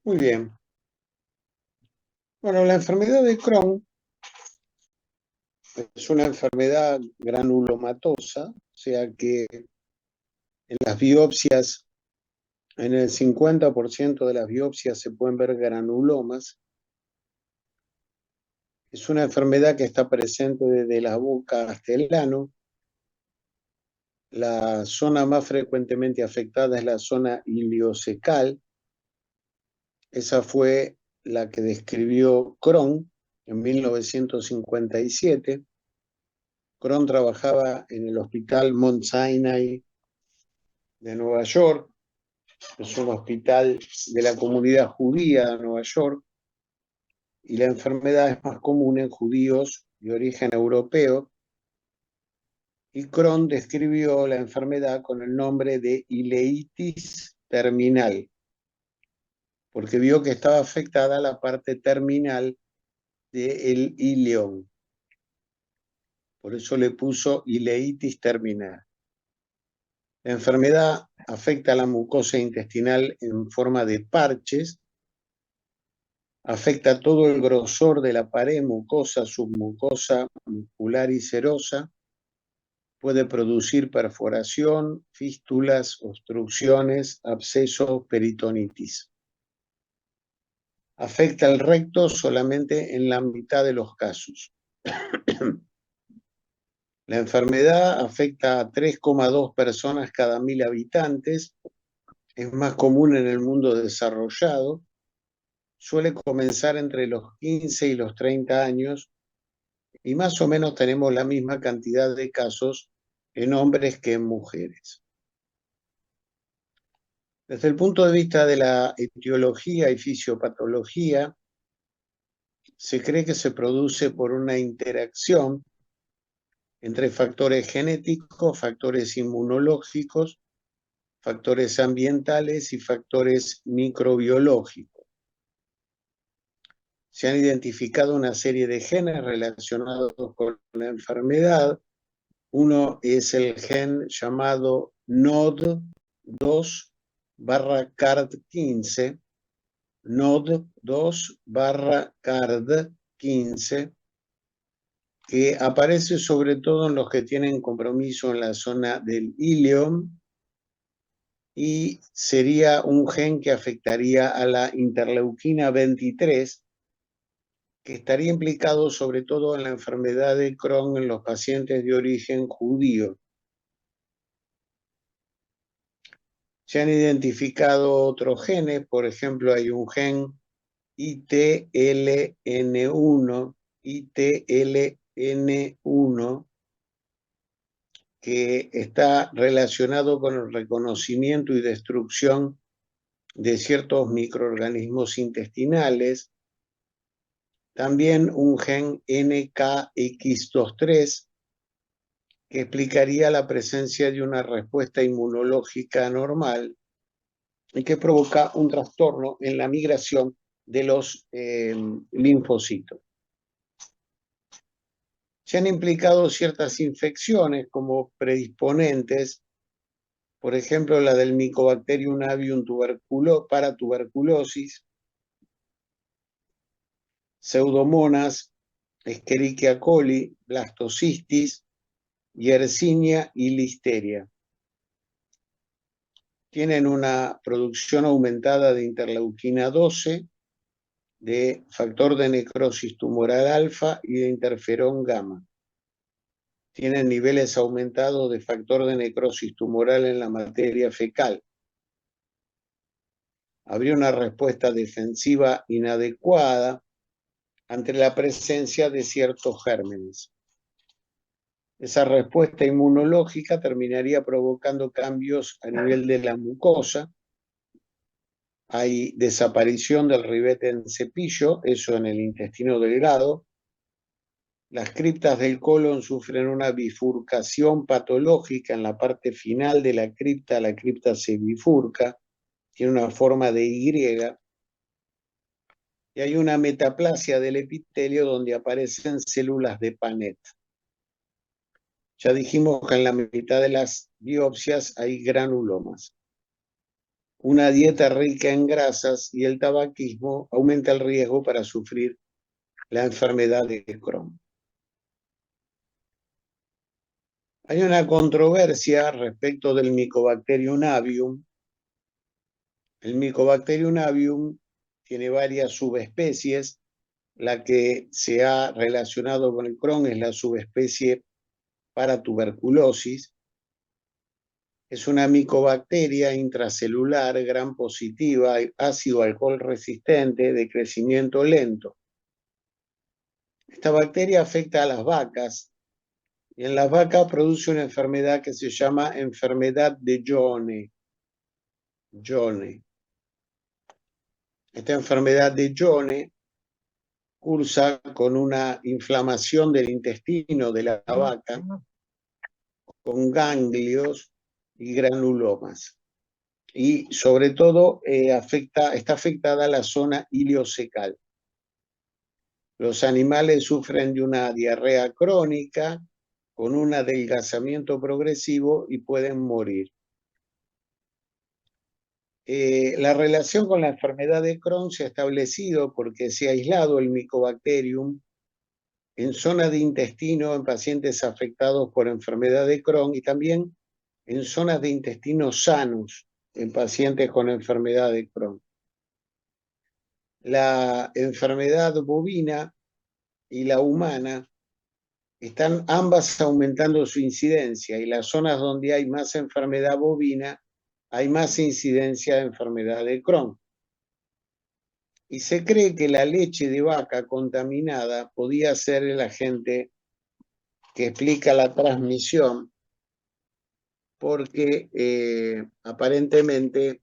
Muy bien. Bueno, la enfermedad de Crohn es una enfermedad granulomatosa, o sea que en las biopsias, en el 50% de las biopsias se pueden ver granulomas. Es una enfermedad que está presente desde la boca hasta el ano. La zona más frecuentemente afectada es la zona iliocecal. Esa fue la que describió Crohn en 1957. Crohn trabajaba en el Hospital Mount Sinai de Nueva York. Es un hospital de la comunidad judía de Nueva York y la enfermedad es más común en judíos de origen europeo. Y Crohn describió la enfermedad con el nombre de ileitis terminal, porque vio que estaba afectada la parte terminal del ileón. Por eso le puso ileitis terminal. La enfermedad afecta a la mucosa intestinal en forma de parches, afecta todo el grosor de la pared mucosa, submucosa, muscular y serosa, puede producir perforación, fístulas, obstrucciones, abscesos, peritonitis. Afecta el recto solamente en la mitad de los casos. La enfermedad afecta a 3,2 personas cada 1000 habitantes. Es más común en el mundo desarrollado. Suele comenzar entre los 15 y los 30 años y más o menos tenemos la misma cantidad de casos en hombres que en mujeres. Desde el punto de vista de la etiología y fisiopatología, se cree que se produce por una interacción entre factores genéticos, factores inmunológicos, factores ambientales y factores microbiológicos. Se han identificado una serie de genes relacionados con la enfermedad. Uno es el gen llamado NOD2/CARD15, NOD2/CARD15, que aparece sobre todo en los que tienen compromiso en la zona del ileum y sería un gen que afectaría a la interleuquina 23, que estaría implicado sobre todo en la enfermedad de Crohn en los pacientes de origen judío. Se han identificado otros genes, por ejemplo, hay un gen ITLN1, que está relacionado con el reconocimiento y destrucción de ciertos microorganismos intestinales. También un gen NKX23, que explicaría la presencia de una respuesta inmunológica normal y que provoca un trastorno en la migración de los linfocitos. Se han implicado ciertas infecciones como predisponentes, por ejemplo la del Mycobacterium avium para tuberculosis, Pseudomonas, Escherichia coli, Blastocystis, Yersinia y Listeria. Tienen una producción aumentada de interleuquina 12, de factor de necrosis tumoral alfa y de interferón gamma. Tienen niveles aumentados de factor de necrosis tumoral en la materia fecal. Habría una respuesta defensiva inadecuada ante la presencia de ciertos gérmenes. Esa respuesta inmunológica terminaría provocando cambios a nivel de la mucosa. Hay desaparición del ribete en cepillo, eso en el intestino delgado. Las criptas del colon sufren una bifurcación patológica en la parte final de la cripta se bifurca, tiene una forma de Y, y hay una metaplasia del epitelio donde aparecen células de Panet. Ya dijimos que en la mitad de las biopsias hay granulomas. Una dieta rica en grasas y el tabaquismo aumenta el riesgo para sufrir la enfermedad de Crohn. Hay una controversia respecto del Mycobacterium avium. El Mycobacterium avium tiene varias subespecies. La que se ha relacionado con el Crohn es la subespecie paratuberculosis. Es una micobacteria intracelular gram positiva, ácido alcohol resistente, de crecimiento lento. Esta bacteria afecta a las vacas y en las vacas produce una enfermedad que se llama enfermedad de Jones. Esta enfermedad de Jones cursa con una inflamación del intestino de la vaca, con ganglios y granulomas. Y sobre todo está afectada la zona iliocecal. Los animales sufren de una diarrea crónica con un adelgazamiento progresivo y pueden morir. La relación con la enfermedad de Crohn se ha establecido porque se ha aislado el Mycobacterium en zonas de intestino en pacientes afectados por enfermedad de Crohn y también en zonas de intestino sanos en pacientes con enfermedad de Crohn. La enfermedad bovina y la humana están ambas aumentando su incidencia y las zonas donde hay más enfermedad bovina hay más incidencia de enfermedad de Crohn. Y se cree que la leche de vaca contaminada podía ser el agente que explica la transmisión porque aparentemente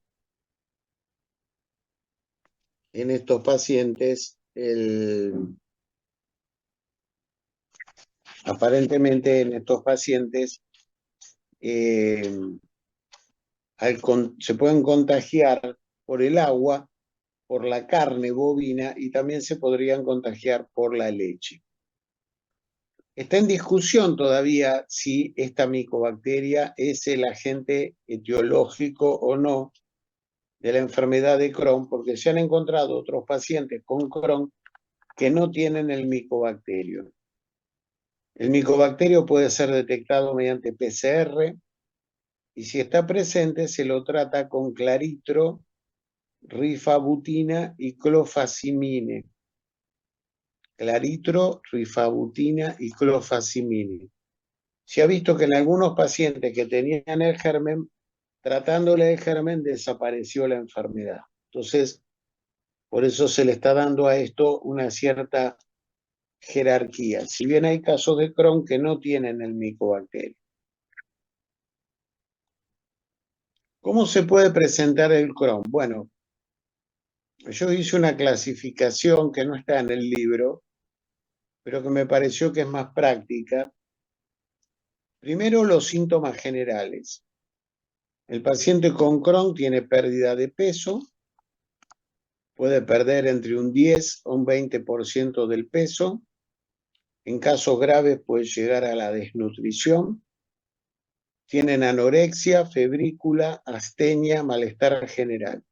en estos pacientes se pueden contagiar por el agua, por la carne bovina y también se podrían contagiar por la leche. Está en discusión todavía si esta micobacteria es el agente etiológico o no de la enfermedad de Crohn, porque se han encontrado otros pacientes con Crohn que no tienen el micobacterio. El micobacterio puede ser detectado mediante PCR y si está presente se lo trata con claritro, rifabutina y clofazimine. Claritro, rifabutina y clofazimine. Se ha visto que en algunos pacientes que tenían el germen, tratándole el germen desapareció la enfermedad. Entonces, por eso se le está dando a esto una cierta jerarquía. Si bien hay casos de Crohn que no tienen el micobacterio. ¿Cómo se puede presentar el Crohn? Bueno, yo hice una clasificación que no está en el libro, pero que me pareció que es más práctica. Primero, los síntomas generales. El paciente con Crohn tiene pérdida de peso, puede perder entre un 10 o un 20% del peso. En casos graves puede llegar a la desnutrición. Tienen anorexia, febrícula, astenia, malestar general.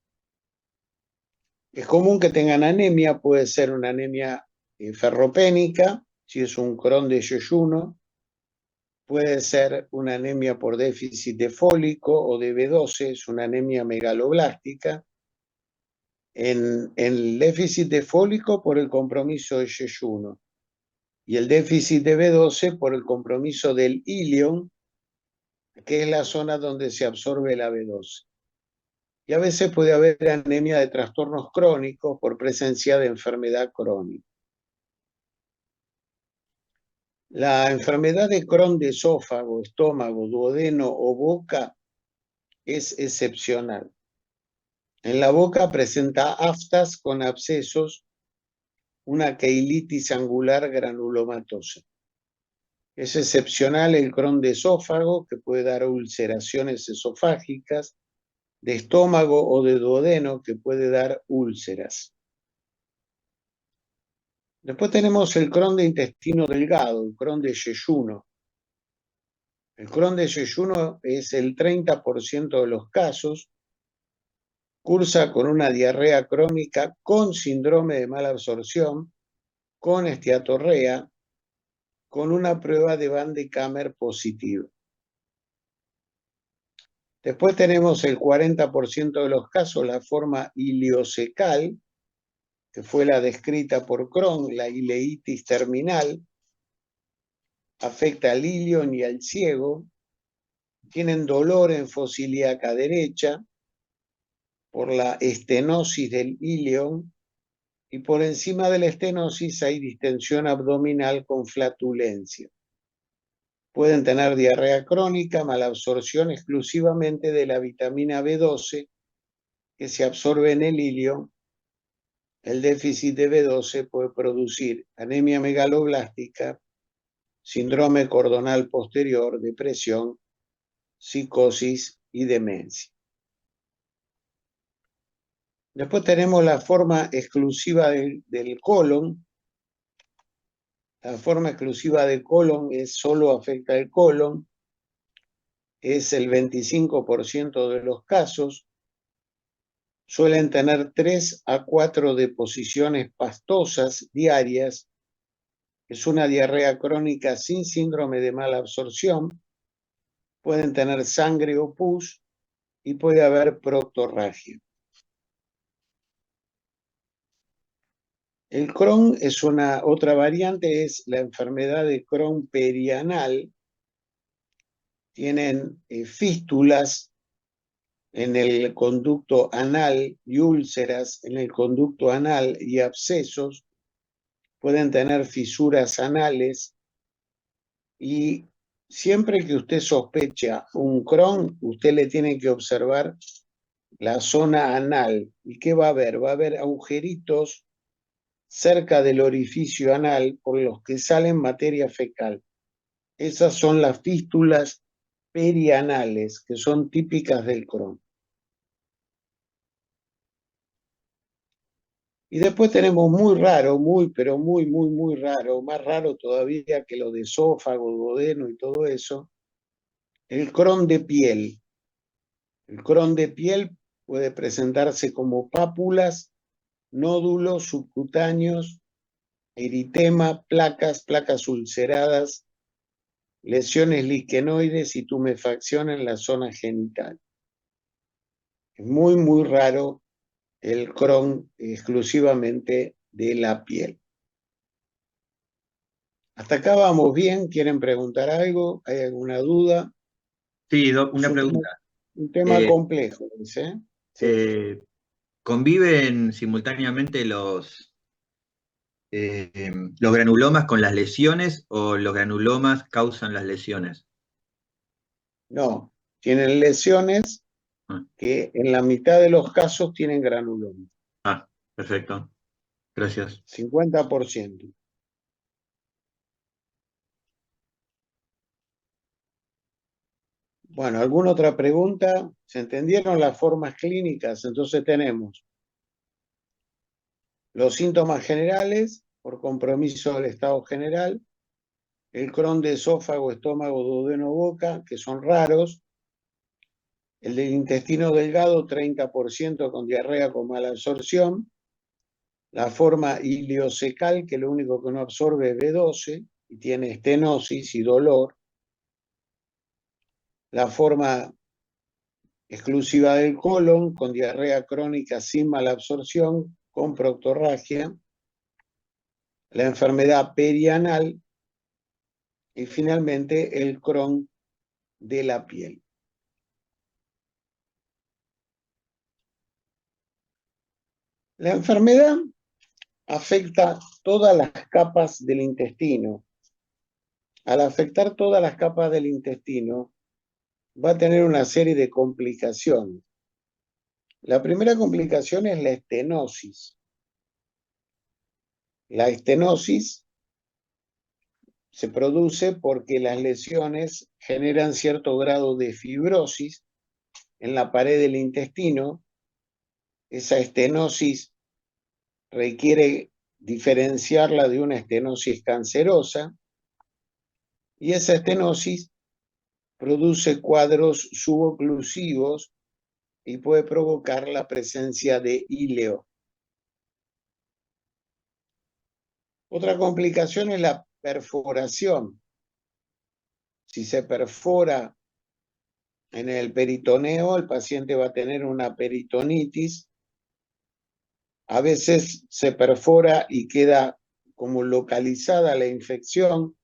Es común que tengan anemia, puede ser una anemia ferropénica, si es un Crohn de yeyuno, puede ser una anemia por déficit de fólico o de B12, es una anemia megaloblástica. En el déficit de fólico por el compromiso de yeyuno y el déficit de B12 por el compromiso del ilion, que es la zona donde se absorbe la B12. Y a veces puede haber anemia de trastornos crónicos por presencia de enfermedad crónica. La enfermedad de Crohn de esófago, estómago, duodeno o boca es excepcional. En la boca presenta aftas con abscesos, una queilitis angular granulomatosa. Es excepcional el Crohn de esófago, que puede dar ulceraciones esofágicas, de estómago o de duodeno, que puede dar úlceras. Después tenemos el Crohn de intestino delgado, el Crohn de yeyuno. El Crohn de yeyuno es el 30% de los casos cursa con una diarrea crónica con síndrome de mala absorción, con esteatorrea, con una prueba de Van de Kammer positiva. Después tenemos el 40% de los casos, la forma iliocecal, que fue la descrita por Crohn, la ileitis terminal, afecta al ilion y al ciego, tienen dolor en fosa ilíaca derecha por la estenosis del ilion y por encima de la estenosis hay distensión abdominal con flatulencia. Pueden tener diarrea crónica, malabsorción exclusivamente de la vitamina B12 que se absorbe en el ilion. El déficit de B12 puede producir anemia megaloblástica, síndrome cordonal posterior, depresión, psicosis y demencia. Después tenemos la forma exclusiva del colon. La forma exclusiva del colon solo afecta el colon, es el 25% de los casos. Suelen tener 3 a 4 deposiciones pastosas diarias. Es una diarrea crónica sin síndrome de mala absorción. Pueden tener sangre o pus y puede haber proctorragia. El Crohn es otra variante, es la enfermedad de Crohn perianal. Tienen fístulas en el conducto anal y úlceras en el conducto anal y abscesos. Pueden tener fisuras anales y siempre que usted sospecha un Crohn, usted le tiene que observar la zona anal. ¿Y qué va a haber? Va a haber agujeritos cerca del orificio anal por los que sale materia fecal. Esas son las fístulas perianales, que son típicas del Crohn. Y después tenemos muy raro, pero muy raro, más raro todavía que lo de esófago, duodeno y todo eso, el Crohn de piel. El Crohn de piel puede presentarse como pápulas, nódulos subcutáneos, eritema, placas ulceradas, lesiones liquenoides y tumefacción en la zona genital. Es muy raro el Crohn exclusivamente de la piel. Hasta acá vamos bien. ¿Quieren preguntar algo? ¿Hay alguna duda? Sí, Doc, una pregunta. Un tema complejo, ¿sí? Sí. ¿Conviven simultáneamente los granulomas con las lesiones o los granulomas causan las lesiones? No, tienen lesiones Ah, que en la mitad de los casos tienen granuloma. perfecto. Gracias. 50%. Bueno, ¿alguna otra pregunta? ¿Se entendieron las formas clínicas? Entonces tenemos los síntomas generales por compromiso del estado general, el Crohn de esófago, estómago, duodeno, boca, que son raros, el del intestino delgado, 30% con diarrea con mala absorción, la forma iliocecal, que lo único que no absorbe es B12 y tiene estenosis y dolor, la forma exclusiva del colon, con diarrea crónica sin mala absorción, con proctorragia, la enfermedad perianal y finalmente el Crohn de la piel. La enfermedad afecta todas las capas del intestino. Al afectar todas las capas del intestino, va a tener una serie de complicaciones. La primera complicación es la estenosis. La estenosis se produce porque las lesiones generan cierto grado de fibrosis en la pared del intestino. Esa estenosis requiere diferenciarla de una estenosis cancerosa y esa estenosis produce cuadros suboclusivos y puede provocar la presencia de íleo. Otra complicación es la perforación. Si se perfora en el peritoneo, el paciente va a tener una peritonitis. A veces se perfora y queda como localizada la infección,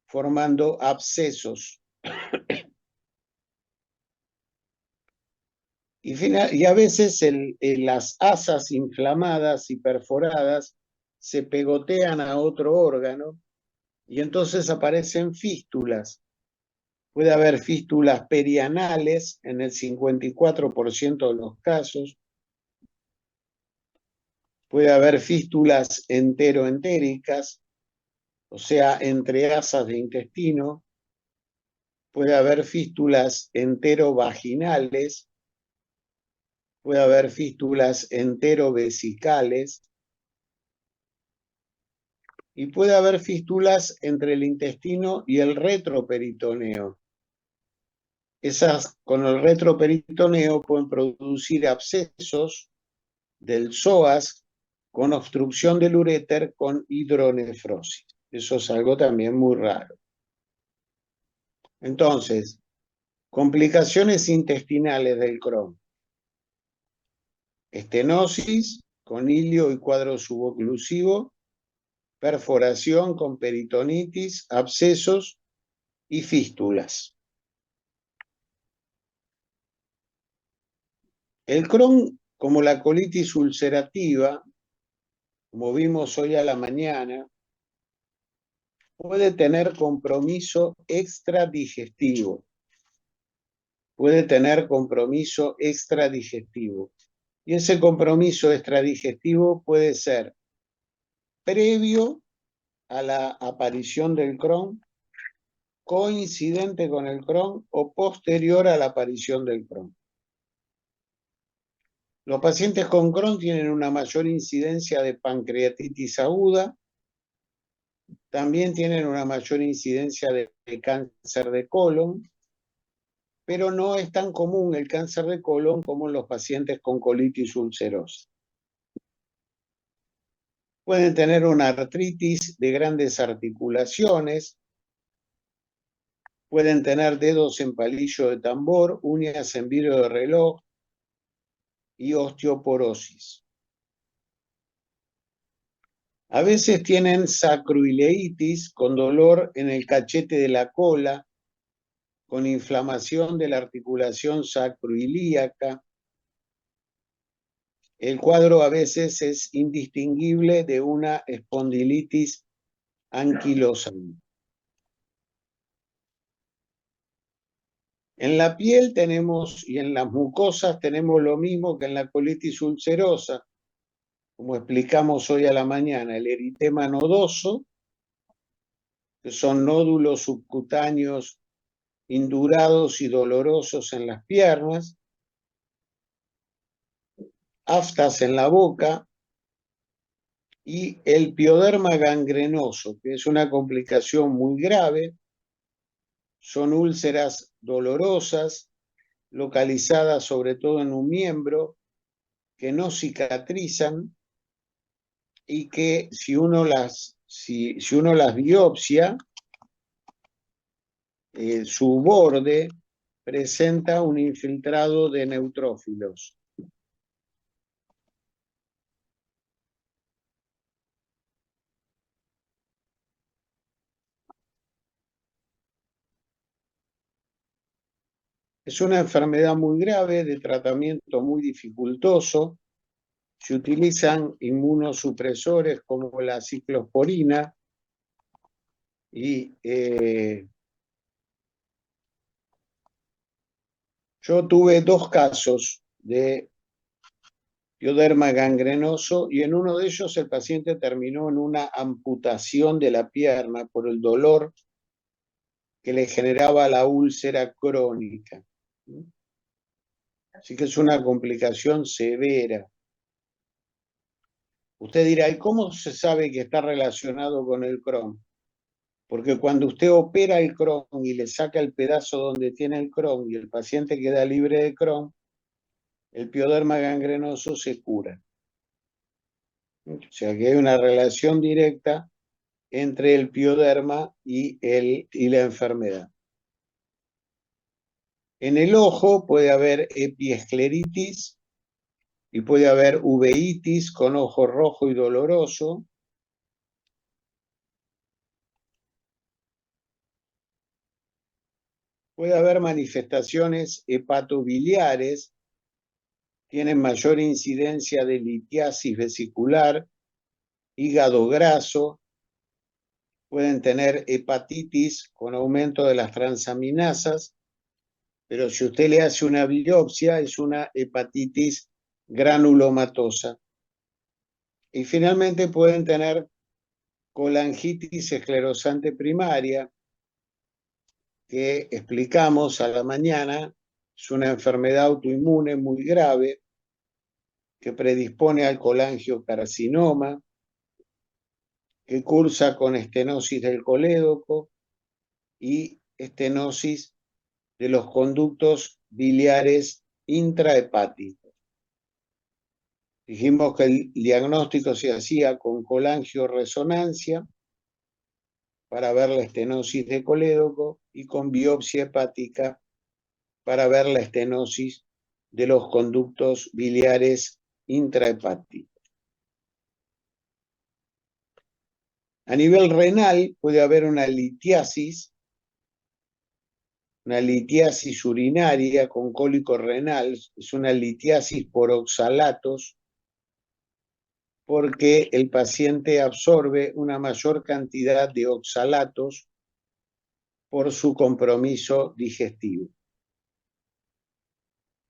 formando abscesos. Y a veces las asas inflamadas y perforadas se pegotean a otro órgano y entonces aparecen fístulas. Puede haber fístulas perianales en el 54% de los casos. Puede haber fístulas enteroentéricas, o sea, entre asas de intestino. Puede haber fístulas enterovaginales. Puede haber fístulas enterovesicales. Y puede haber fístulas entre el intestino y el retroperitoneo. Esas con el retroperitoneo pueden producir abscesos del psoas con obstrucción del uréter con hidronefrosis. Eso es algo también muy raro. Entonces, complicaciones intestinales del Crohn. Estenosis con ilio y cuadro suboclusivo, perforación con peritonitis, abscesos y fístulas. El Crohn, como la colitis ulcerativa, como vimos hoy a la mañana, puede tener compromiso extradigestivo. Puede tener compromiso extradigestivo. Y ese compromiso extradigestivo puede ser previo a la aparición del Crohn, coincidente con el Crohn o posterior a la aparición del Crohn. Los pacientes con Crohn tienen una mayor incidencia de pancreatitis aguda, también tienen una mayor incidencia de cáncer de colon, pero no es tan común el cáncer de colon como en los pacientes con colitis ulcerosa. Pueden tener una artritis de grandes articulaciones, pueden tener dedos en palillo de tambor, uñas en vidrio de reloj y osteoporosis. A veces tienen sacroileitis con dolor en el cachete de la cola, con inflamación de la articulación sacroilíaca. El cuadro a veces es indistinguible de una espondilitis anquilosa. En la piel tenemos y en las mucosas tenemos lo mismo que en la colitis ulcerosa, como explicamos hoy a la mañana, el eritema nodoso, que son nódulos subcutáneos indurados y dolorosos en las piernas, aftas en la boca, y el pioderma gangrenoso, que es una complicación muy grave. Son úlceras dolorosas, localizadas sobre todo en un miembro, que no cicatrizan y que si uno las biopsia, su borde presenta un infiltrado de neutrófilos. Es una enfermedad muy grave, de tratamiento muy dificultoso. Se utilizan inmunosupresores como la ciclosporina y yo tuve 2 casos de pioderma gangrenoso y en uno de ellos el paciente terminó en una amputación de la pierna por el dolor que le generaba la úlcera crónica. Así que es una complicación severa. Usted dirá, ¿y cómo se sabe que está relacionado con el Crohn? Porque cuando usted opera el Crohn y le saca el pedazo donde tiene el Crohn y el paciente queda libre de Crohn, el pioderma gangrenoso se cura. O sea que hay una relación directa entre el pioderma y la enfermedad. En el ojo puede haber epiescleritis y puede haber uveitis con ojo rojo y doloroso. Puede haber manifestaciones hepatobiliares, tienen mayor incidencia de litiasis vesicular, hígado graso, pueden tener hepatitis con aumento de las transaminasas, pero si usted le hace una biopsia es una hepatitis granulomatosa. Y finalmente pueden tener colangitis esclerosante primaria, que explicamos a la mañana, es una enfermedad autoinmune muy grave que predispone al colangiocarcinoma, que cursa con estenosis del colédoco y estenosis de los conductos biliares intrahepáticos. Dijimos que el diagnóstico se hacía con colangioresonancia para ver la estenosis de colédoco y con biopsia hepática para ver la estenosis de los conductos biliares intrahepáticos. A nivel renal puede haber una litiasis urinaria con cólico renal, es una litiasis por oxalatos, porque el paciente absorbe una mayor cantidad de oxalatos por su compromiso digestivo.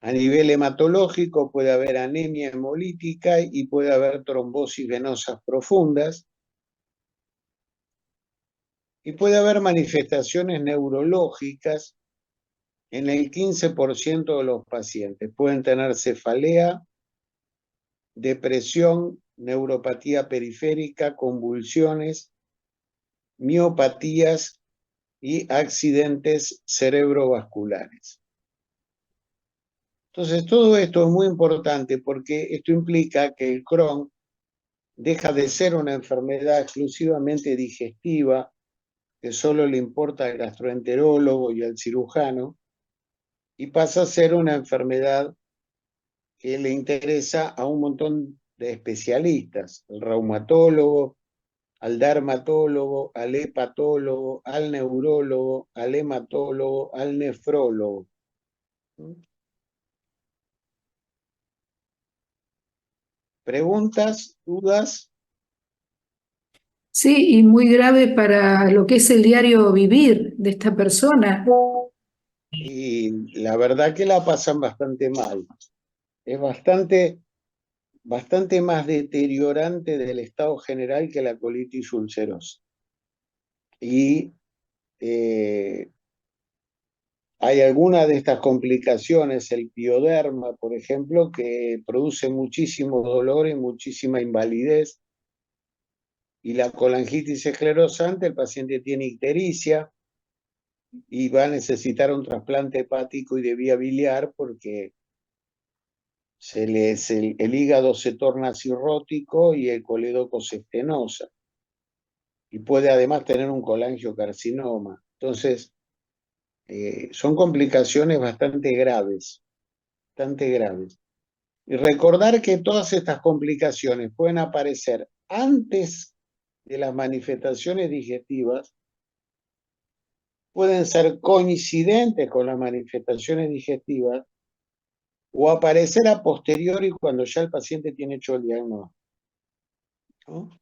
A nivel hematológico puede haber anemia hemolítica y puede haber trombosis venosas profundas. Y puede haber manifestaciones neurológicas en el 15% de los pacientes. Pueden tener cefalea, depresión, neuropatía periférica, convulsiones, miopatías y accidentes cerebrovasculares. Entonces, todo esto es muy importante porque esto implica que el Crohn deja de ser una enfermedad exclusivamente digestiva que solo le importa al gastroenterólogo y al cirujano, y pasa a ser una enfermedad que le interesa a un montón de especialistas, al reumatólogo, al dermatólogo, al hepatólogo, al neurólogo, al hematólogo, al nefrólogo. ¿Preguntas? ¿Dudas? Sí, y muy grave para lo que es el diario vivir de esta persona. Y la verdad que la pasan bastante mal. Es bastante más deteriorante del estado general que la colitis ulcerosa. Y hay algunas de estas complicaciones, el pioderma, por ejemplo, que produce muchísimo dolor y muchísima invalidez. Y la colangitis esclerosante, el paciente tiene ictericia y va a necesitar un trasplante hepático y de vía biliar porque el hígado se torna cirrótico y el colédoco se estenosa. Y puede además tener un colangiocarcinoma. Entonces, son complicaciones bastante graves. Y recordar que todas estas complicaciones pueden aparecer antes de las manifestaciones digestivas, pueden ser coincidentes con las manifestaciones digestivas o aparecer a posteriori cuando ya el paciente tiene hecho el diagnóstico, ¿no? O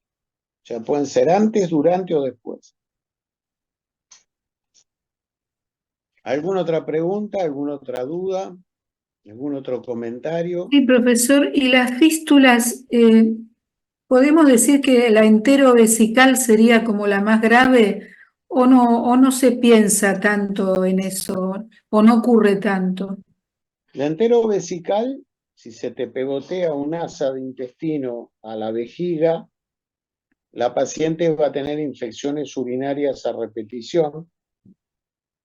sea, pueden ser antes, durante o después. ¿Alguna otra pregunta? ¿Alguna otra duda? ¿Algún otro comentario? Sí, profesor, ¿y las fístulas, podemos decir que la enterovesical sería como la más grave o no se piensa tanto en eso o no ocurre tanto? La enterovesical, si se te pegotea un asa de intestino a la vejiga, la paciente va a tener infecciones urinarias a repetición.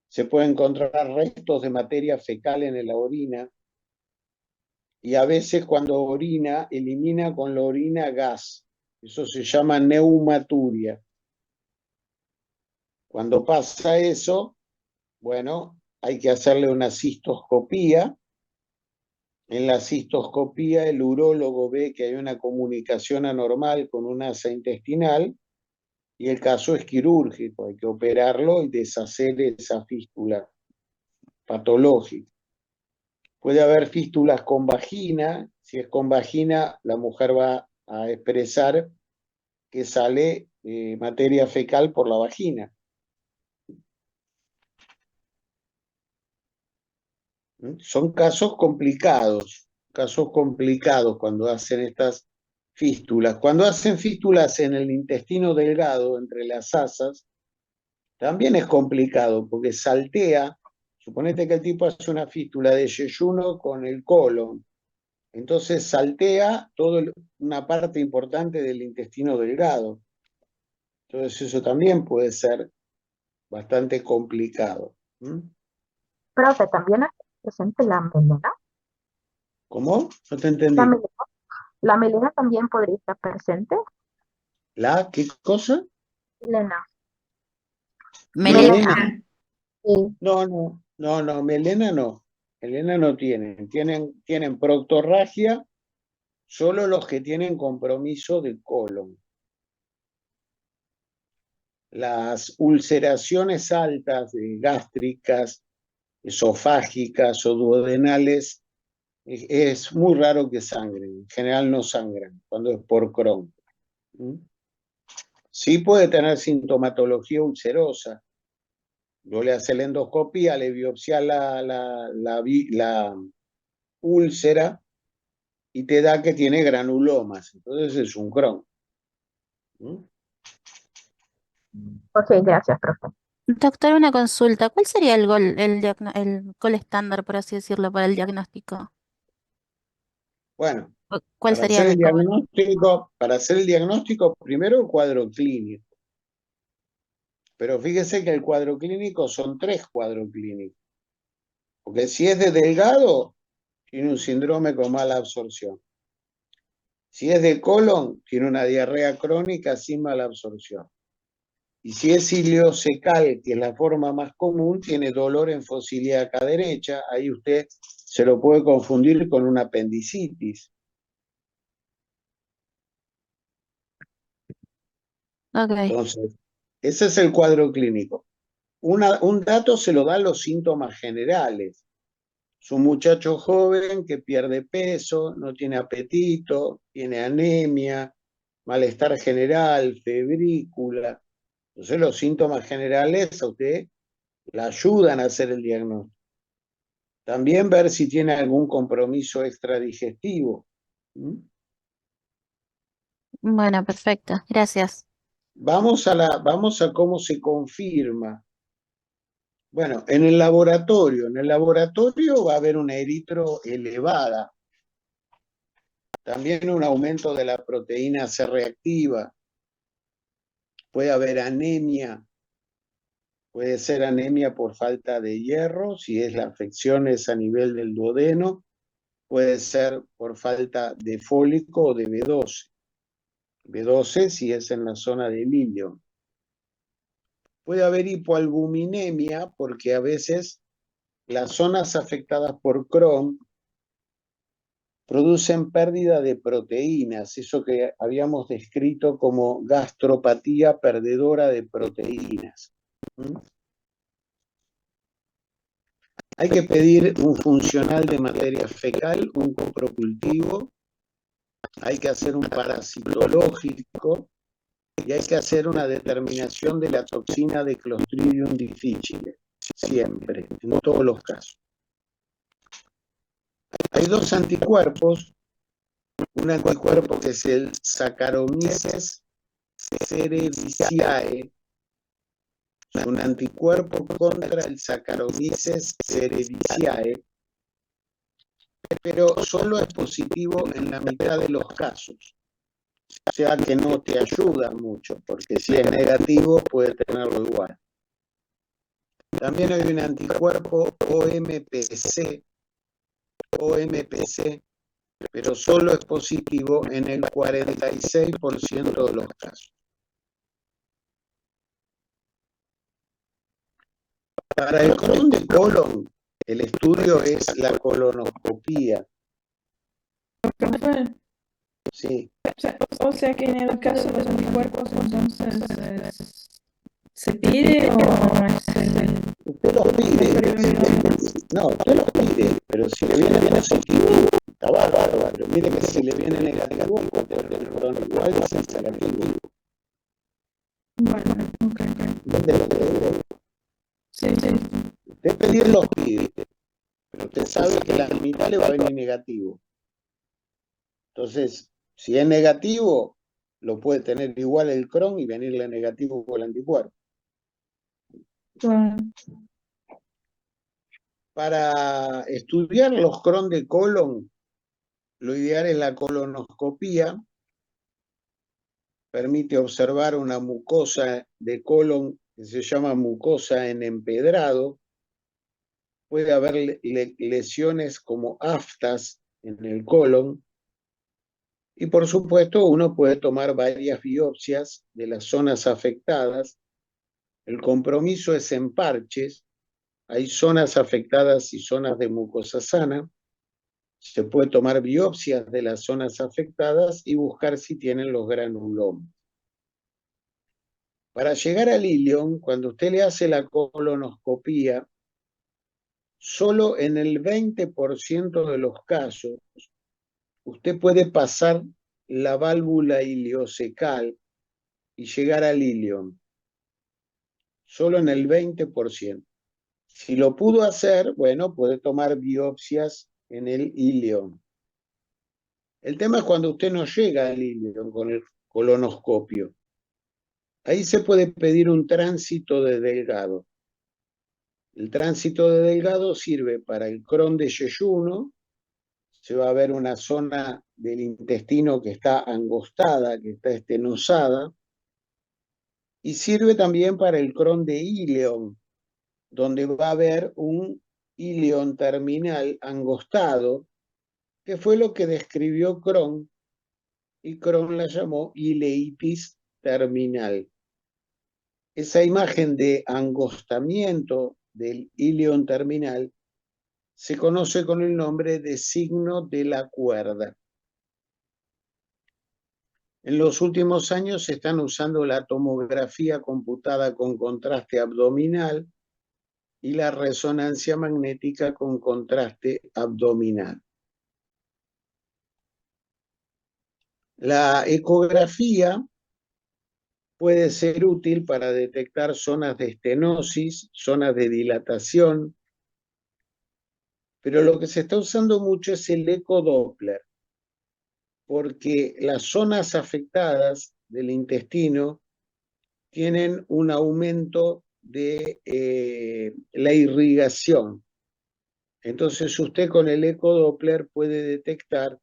Se pueden encontrar restos de materia fecal en la orina y a veces cuando orina, elimina con la orina gas. Eso se llama neumaturia. Cuando pasa eso, bueno, hay que hacerle una cistoscopía. En la cistoscopía el urólogo ve que hay una comunicación anormal con un asa intestinal y el caso es quirúrgico, hay que operarlo y deshacer esa fístula patológica. Puede haber fístulas con vagina, si es con vagina la mujer va a expresar que sale materia fecal por la vagina. Son casos complicados cuando hacen estas fístulas. Cuando hacen fístulas en el intestino delgado, entre las asas, también es complicado porque saltea. Suponete que el tipo hace una fístula de yeyuno con el colon. Entonces saltea toda una parte importante del intestino delgado. Entonces eso también puede ser bastante complicado. Profe, también está presente la melena. ¿Cómo? No te entendí. La melena también podría estar presente. ¿La qué cosa? Melena. Melena. Sí. No, melena no. Melena no tienen. Tienen proctorragia solo los que tienen compromiso de colon. Las ulceraciones altas gástricas, esofágicas o duodenales, es muy raro que sangren. En general no sangran cuando es por Crohn. Sí puede tener sintomatología ulcerosa. Yo le hace la endoscopía, le biopsia la úlcera y te da que tiene granulomas. Entonces es un Crohn. Ok, gracias, profe. Doctor, una consulta. ¿Cuál sería el gol estándar, por así decirlo, para el diagnóstico? Bueno, ¿Cuál para sería hacer el diagnóstico, primero el cuadro clínico. Pero fíjese que el cuadro clínico son 3 cuadros clínicos. Porque si es de delgado, tiene un síndrome con mala absorción. Si es de colon, tiene una diarrea crónica sin mala absorción. Y si es iliocecal, que es la forma más común, tiene dolor en fosa ilíaca derecha. Ahí usted se lo puede confundir con una apendicitis. Ok. Entonces, ese es el cuadro clínico. Un dato se lo dan los síntomas generales. Es un muchacho joven que pierde peso, no tiene apetito, tiene anemia, malestar general, febrícula. Entonces los síntomas generales a usted le ayudan a hacer el diagnóstico. También ver si tiene algún compromiso extradigestivo. Bueno, perfecto. Gracias. Vamos a cómo se confirma. Bueno, en el laboratorio va a haber una eritro elevada. También un aumento de la proteína C reactiva. Puede haber anemia. Puede ser anemia por falta de hierro, si es la afección es a nivel del duodeno. Puede ser por falta de fólico o de B12. B12 si es en la zona del ilio. Puede haber hipoalbuminemia porque a veces las zonas afectadas por Crohn producen pérdida de proteínas, eso que habíamos descrito como gastropatía perdedora de proteínas. Hay que pedir un funcional de materia fecal, un coprocultivo, hay que hacer un parasitológico y hay que hacer una determinación de la toxina de Clostridium difficile, siempre, en todos los casos. Hay 2 anticuerpos, un anticuerpo que es el Saccharomyces cerevisiae, un anticuerpo contra el Saccharomyces cerevisiae, pero solo es positivo en la mitad de los casos. O sea que no te ayuda mucho, porque si es negativo puede tenerlo igual. También hay un anticuerpo OMPC, pero solo es positivo en el 46% de los casos. Para el Crohn de colon, el estudio es la colonoscopía. Profe, Sí. o sea que en el caso de los anticuerpos, entonces, ¿se pide o no es Usted los pide. No, usted los pide, pero si le viene positivo, está bárbaro. Pero mire que si le viene negativo, porque el Crohn igual es negativo. Bueno, ok. ¿Entiende lo que le digo? Sí. Usted pedir los pide, pero usted sabe que la mitad le va a venir negativo. Entonces, si es negativo, lo puede tener igual el Crohn y venirle negativo con el anticuerpo. Bueno, Para estudiar los Crohn de colon, lo ideal es la colonoscopía. Permite observar una mucosa de colon que se llama mucosa en empedrado. Puede haber lesiones como aftas en el colon. Y por supuesto, uno puede tomar varias biopsias de las zonas afectadas. El compromiso es en parches. Hay zonas afectadas y zonas de mucosa sana. Se puede tomar biopsias de las zonas afectadas y buscar si tienen los granulomas. Para llegar al ilion, cuando usted le hace la colonoscopía, solo en el 20% de los casos usted puede pasar la válvula iliocecal y llegar al ilion. Solo en el 20%. Si lo pudo hacer, bueno, puede tomar biopsias en el ilion. El tema es cuando usted no llega al ilion con el colonoscopio. Ahí se puede pedir un tránsito de delgado. El tránsito de delgado sirve para el Crohn de yeyuno. Se va a ver una zona del intestino que está angostada, que está estenosada. Y sirve también para el Crohn de ileón, donde va a haber un ileón terminal angostado, que fue lo que describió Crohn, y Crohn la llamó ileitis terminal. Esa imagen de angostamiento del ileón terminal se conoce con el nombre de signo de la cuerda. En los últimos años se están usando la tomografía computada con contraste abdominal y la resonancia magnética con contraste abdominal. La ecografía puede ser útil para detectar zonas de estenosis, zonas de dilatación, pero lo que se está usando mucho es el ecodoppler, porque las zonas afectadas del intestino tienen un aumento de la irrigación. Entonces usted con el ecodoppler puede detectar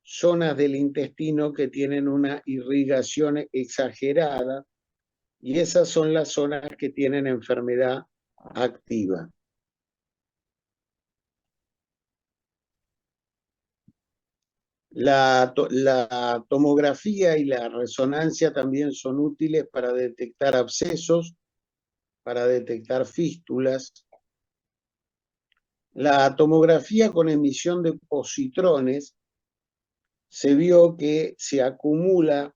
zonas del intestino que tienen una irrigación exagerada y esas son las zonas que tienen enfermedad activa. La tomografía y la resonancia también son útiles para detectar abscesos, para detectar fístulas. La tomografía con emisión de positrones se vio que se acumula,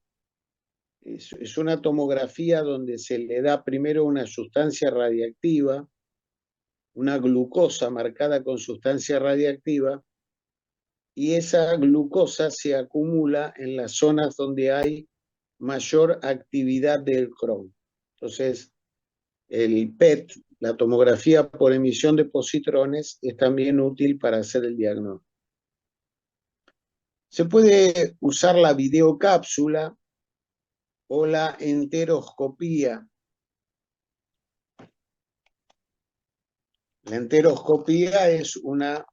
es una tomografía donde se le da primero una sustancia radiactiva, una glucosa marcada con sustancia radiactiva, y esa glucosa se acumula en las zonas donde hay mayor actividad del Crohn. Entonces, el PET, la tomografía por emisión de positrones, es también útil para hacer el diagnóstico. Se puede usar la videocápsula o la enteroscopía. La enteroscopía es una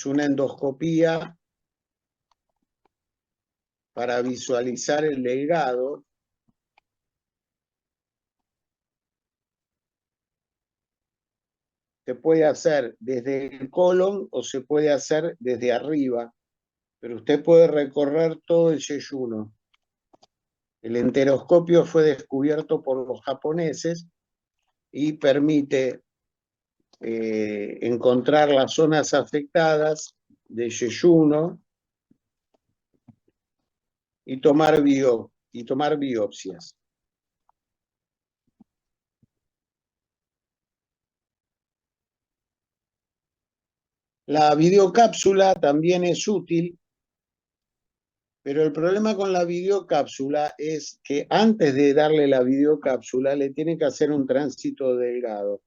endoscopía para visualizar el delgado. Se puede hacer desde el colon o se puede hacer desde arriba, pero usted puede recorrer todo el yeyuno. El enteroscopio fue descubierto por los japoneses y permite encontrar las zonas afectadas de yeyuno y tomar biopsias. La videocápsula también es útil, pero el problema con la videocápsula es que antes de darle la videocápsula le tiene que hacer un tránsito delgado.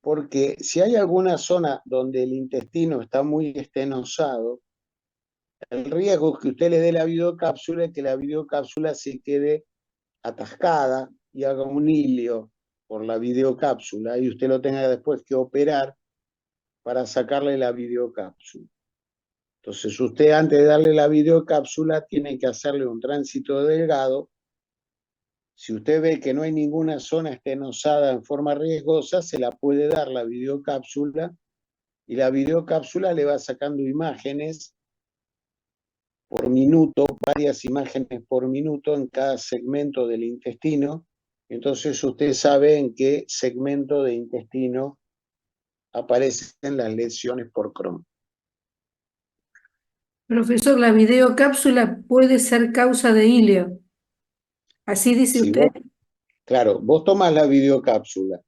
Porque si hay alguna zona donde el intestino está muy estenosado, el riesgo es que usted le dé la videocápsula y que la videocápsula se quede atascada y haga un hilio por la videocápsula y usted lo tenga después que operar para sacarle la videocápsula. Entonces usted antes de darle la videocápsula tiene que hacerle un tránsito delgado. Si usted ve que no hay ninguna zona estenosada en forma riesgosa, se la puede dar la videocápsula y la videocápsula le va sacando imágenes por minuto, varias imágenes por minuto en cada segmento del intestino. Entonces usted sabe en qué segmento de intestino aparecen las lesiones por Crohn. Profesor, la videocápsula puede ser causa de hilio. ¿Así dice Si usted? claro, vos tomás la videocápsula.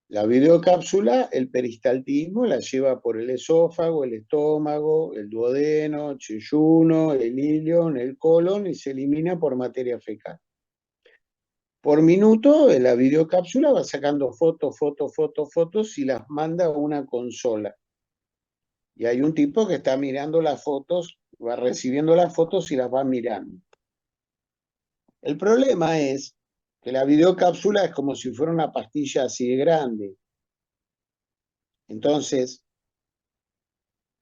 La videocápsula, el peristaltismo, la lleva por el esófago, el estómago, el duodeno, el yeyuno, el ilion, el colon y se elimina por materia fecal. Por minuto, la videocápsula va sacando fotos y las manda a una consola. Y hay un tipo que está mirando las fotos, va recibiendo las fotos y las va mirando. El problema es que la videocápsula es como si fuera una pastilla así de grande. Entonces,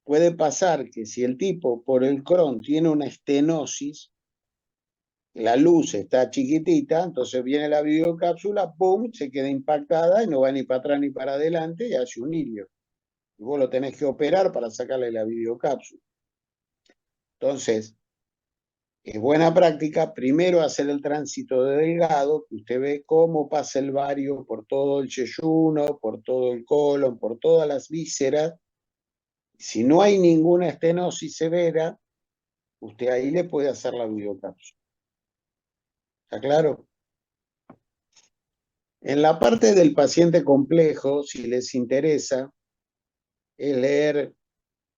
puede pasar que si el tipo por el Crohn tiene una estenosis, la luz está chiquitita, entonces viene la videocápsula, ¡pum!, se queda impactada y no va ni para atrás ni para adelante y hace un hilio. Y vos lo tenés que operar para sacarle la videocápsula. Entonces, es buena práctica primero hacer el tránsito de delgado, que usted ve cómo pasa el bario por todo el yeyuno, por todo el colon, por todas las vísceras. Si no hay ninguna estenosis severa, usted ahí le puede hacer la videocápsula. ¿Está claro? En la parte del paciente complejo, si les interesa, es leer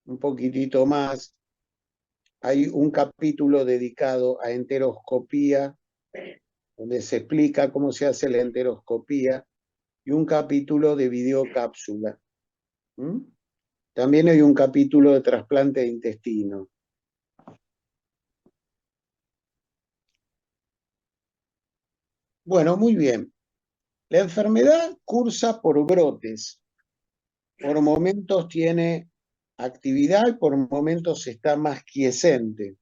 un poquitito más. Hay un capítulo dedicado a enteroscopía, donde se explica cómo se hace la enteroscopía, y un capítulo de videocápsula. También hay un capítulo de trasplante de intestino. Bueno, muy bien. La enfermedad cursa por brotes. Por momentos tiene actividad y por momentos está más quiescente.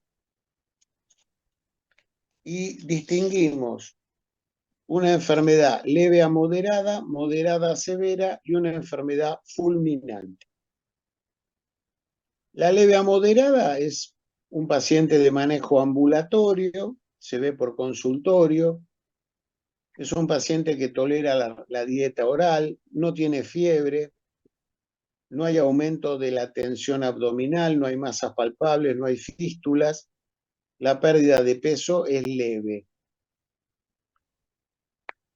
Y distinguimos una enfermedad leve a moderada, moderada a severa y una enfermedad fulminante. La leve a moderada es un paciente de manejo ambulatorio, se ve por consultorio, es un paciente que tolera la dieta oral, no tiene fiebre, no hay aumento de la tensión abdominal, no hay masas palpables, no hay fístulas, la pérdida de peso es leve.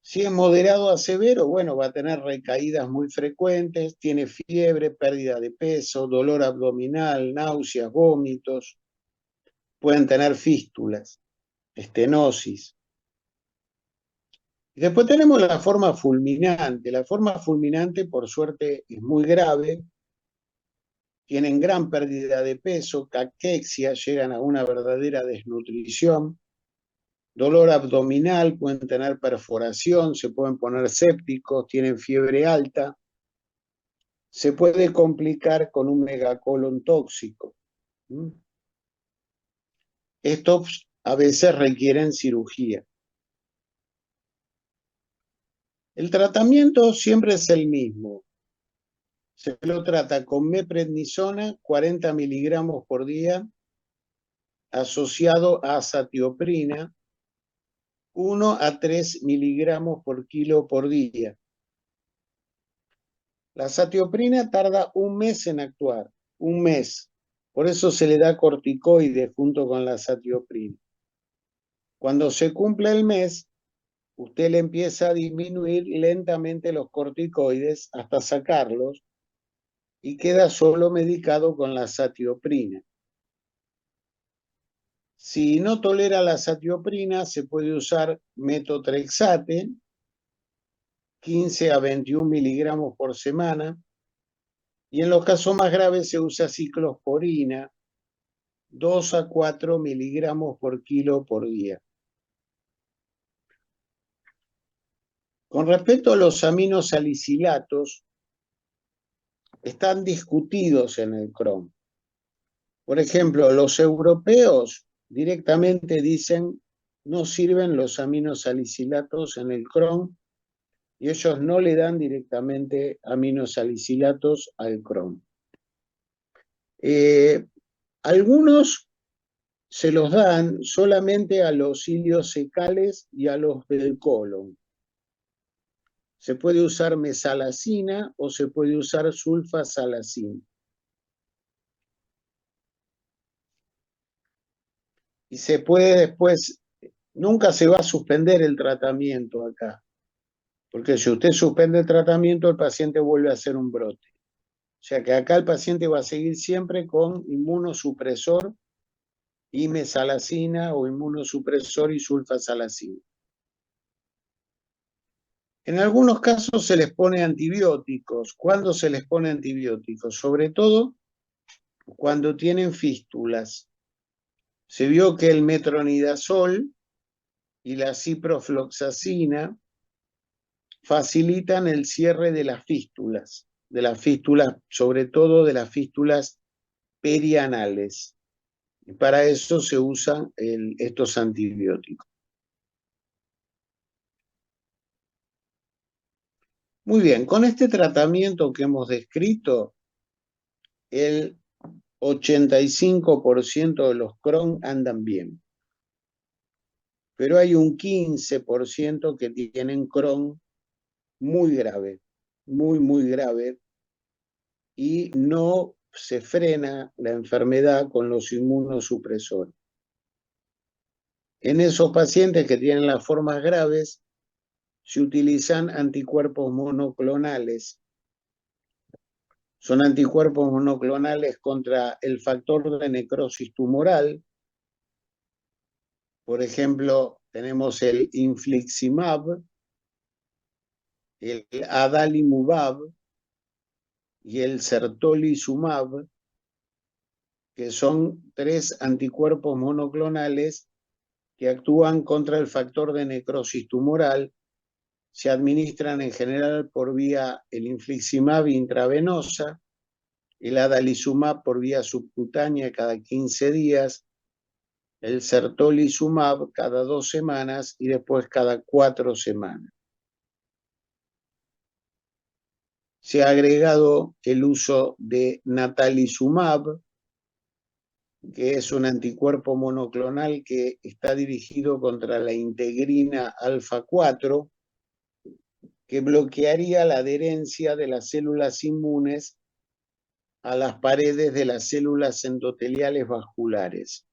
Si es moderado a severo, bueno, va a tener recaídas muy frecuentes, tiene fiebre, pérdida de peso, dolor abdominal, náuseas, vómitos, pueden tener fístulas, estenosis. Y después tenemos la forma fulminante. La forma fulminante, por suerte, es muy grave. Tienen gran pérdida de peso, caquexia, llegan a una verdadera desnutrición, dolor abdominal, pueden tener perforación, se pueden poner sépticos, tienen fiebre alta. Se puede complicar con un megacolon tóxico. Estos a veces requieren cirugía. El tratamiento siempre es el mismo. Se lo trata con meprednisona, 40 miligramos por día, asociado a azatioprina, 1 a 3 miligramos por kilo por día. La azatioprina tarda un mes en actuar, un mes. Por eso se le da corticoide junto con la azatioprina. Cuando se cumple el mes, usted le empieza a disminuir lentamente los corticoides hasta sacarlos y queda solo medicado con la azatioprina. Si no tolera la azatioprina, se puede usar metotrexate, 15 a 21 miligramos por semana, y en los casos más graves se usa ciclosporina, 2 a 4 miligramos por kilo por día. Con respecto a los aminosalicilatos, están discutidos en el Crohn. Por ejemplo, los europeos directamente dicen no sirven los aminosalicilatos en el Crohn y ellos no le dan directamente aminosalicilatos al Crohn. Algunos se los dan solamente a los iliosecales y a los del colon. Se puede usar mesalazina o se puede usar sulfasalazina. Y se puede después, nunca se va a suspender el tratamiento acá, porque si usted suspende el tratamiento, el paciente vuelve a hacer un brote. O sea que acá el paciente va a seguir siempre con inmunosupresor y mesalazina o inmunosupresor y sulfasalazina. En algunos casos se les pone antibióticos. ¿Cuándo se les pone antibióticos? Sobre todo cuando tienen fístulas. Se vio que el metronidazol y la ciprofloxacina facilitan el cierre de las fístulas, sobre todo de las fístulas perianales. Y para eso se usan estos antibióticos. Muy bien, con este tratamiento que hemos descrito, el 85% de los Crohn andan bien. Pero hay un 15% que tienen Crohn muy grave, muy grave, y no se frena la enfermedad con los inmunosupresores. En esos pacientes que tienen las formas graves, se utilizan anticuerpos monoclonales. Son anticuerpos monoclonales contra el factor de necrosis tumoral. Por ejemplo, tenemos el infliximab, el adalimumab y el certolizumab, que son 3 anticuerpos monoclonales que actúan contra el factor de necrosis tumoral. Se administran en general por vía el infliximab intravenosa, el adalimumab por vía subcutánea cada 15 días, el certolizumab cada 2 semanas y después cada 4 semanas. Se ha agregado el uso de natalizumab, que es un anticuerpo monoclonal que está dirigido contra la integrina alfa 4, que bloquearía la adherencia de las células inmunes a las paredes de las células endoteliales vasculares.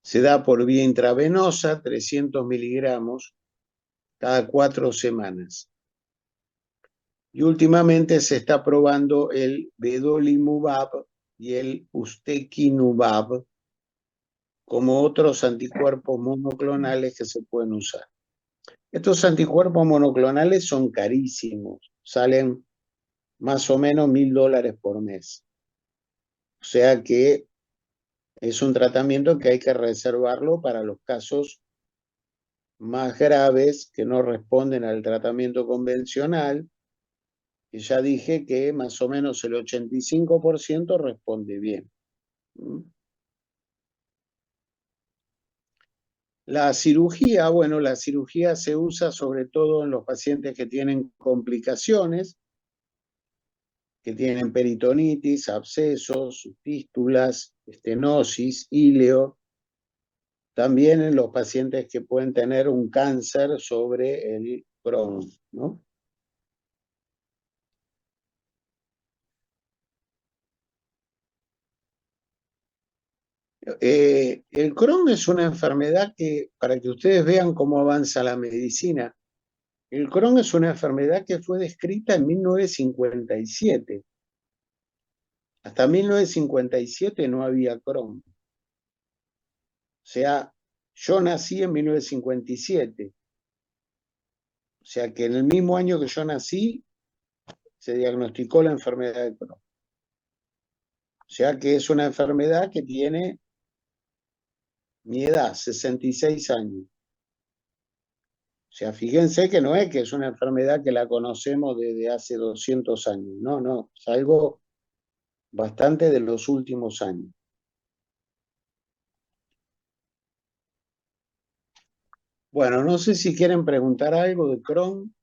Se da por vía intravenosa, 300 miligramos, cada 4 semanas. Y últimamente se está probando el vedolizumab y el ustekinumab como otros anticuerpos monoclonales que se pueden usar. Estos anticuerpos monoclonales son carísimos, salen más o menos $1000 por mes. O sea que es un tratamiento que hay que reservarlo para los casos más graves que no responden al tratamiento convencional. Y ya dije que más o menos el 85% responde bien. La cirugía, bueno, la cirugía se usa sobre todo en los pacientes que tienen complicaciones, que tienen peritonitis, abscesos, fístulas, estenosis, íleo. También en los pacientes que pueden tener un cáncer sobre el Crohn, ¿no? El Crohn es una enfermedad que, para que ustedes vean cómo avanza la medicina, el Crohn es una enfermedad que fue descrita en 1957. Hasta 1957 no había Crohn. O sea, yo nací en 1957. O sea que en el mismo año que yo nací, se diagnosticó la enfermedad de Crohn. O sea que es una enfermedad que tiene mi edad, 66 años. O sea, fíjense que no es que es una enfermedad que la conocemos desde hace 200 años. No, no, es algo bastante de los últimos años. Bueno, no sé si quieren preguntar algo de Crohn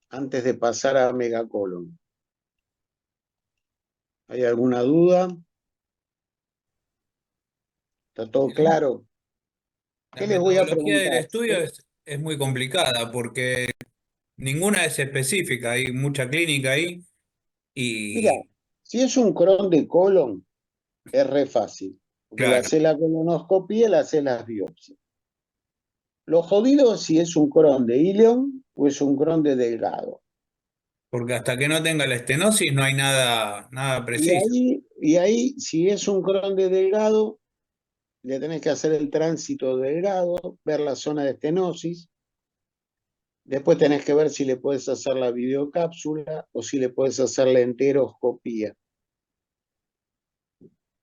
antes de pasar a megacolon. ¿Hay alguna duda? ¿Está todo claro? La ¿Qué les voy a metodología del preguntar? estudio es muy complicada porque ninguna es específica, hay mucha clínica ahí Mira, y si es un Crohn de colon, es re fácil, porque le claro, haces la colonoscopia y le haces las biopsias. Lo jodido es si es un Crohn de ileón o es un Crohn de delgado. porque hasta que no tenga la estenosis no hay nada Y preciso. ahí, si es un Crohn de delgado, le tenés que hacer el tránsito delgado, ver la zona de estenosis. Después tenés que ver si le puedes hacer la videocápsula o si le puedes hacer la enteroscopía.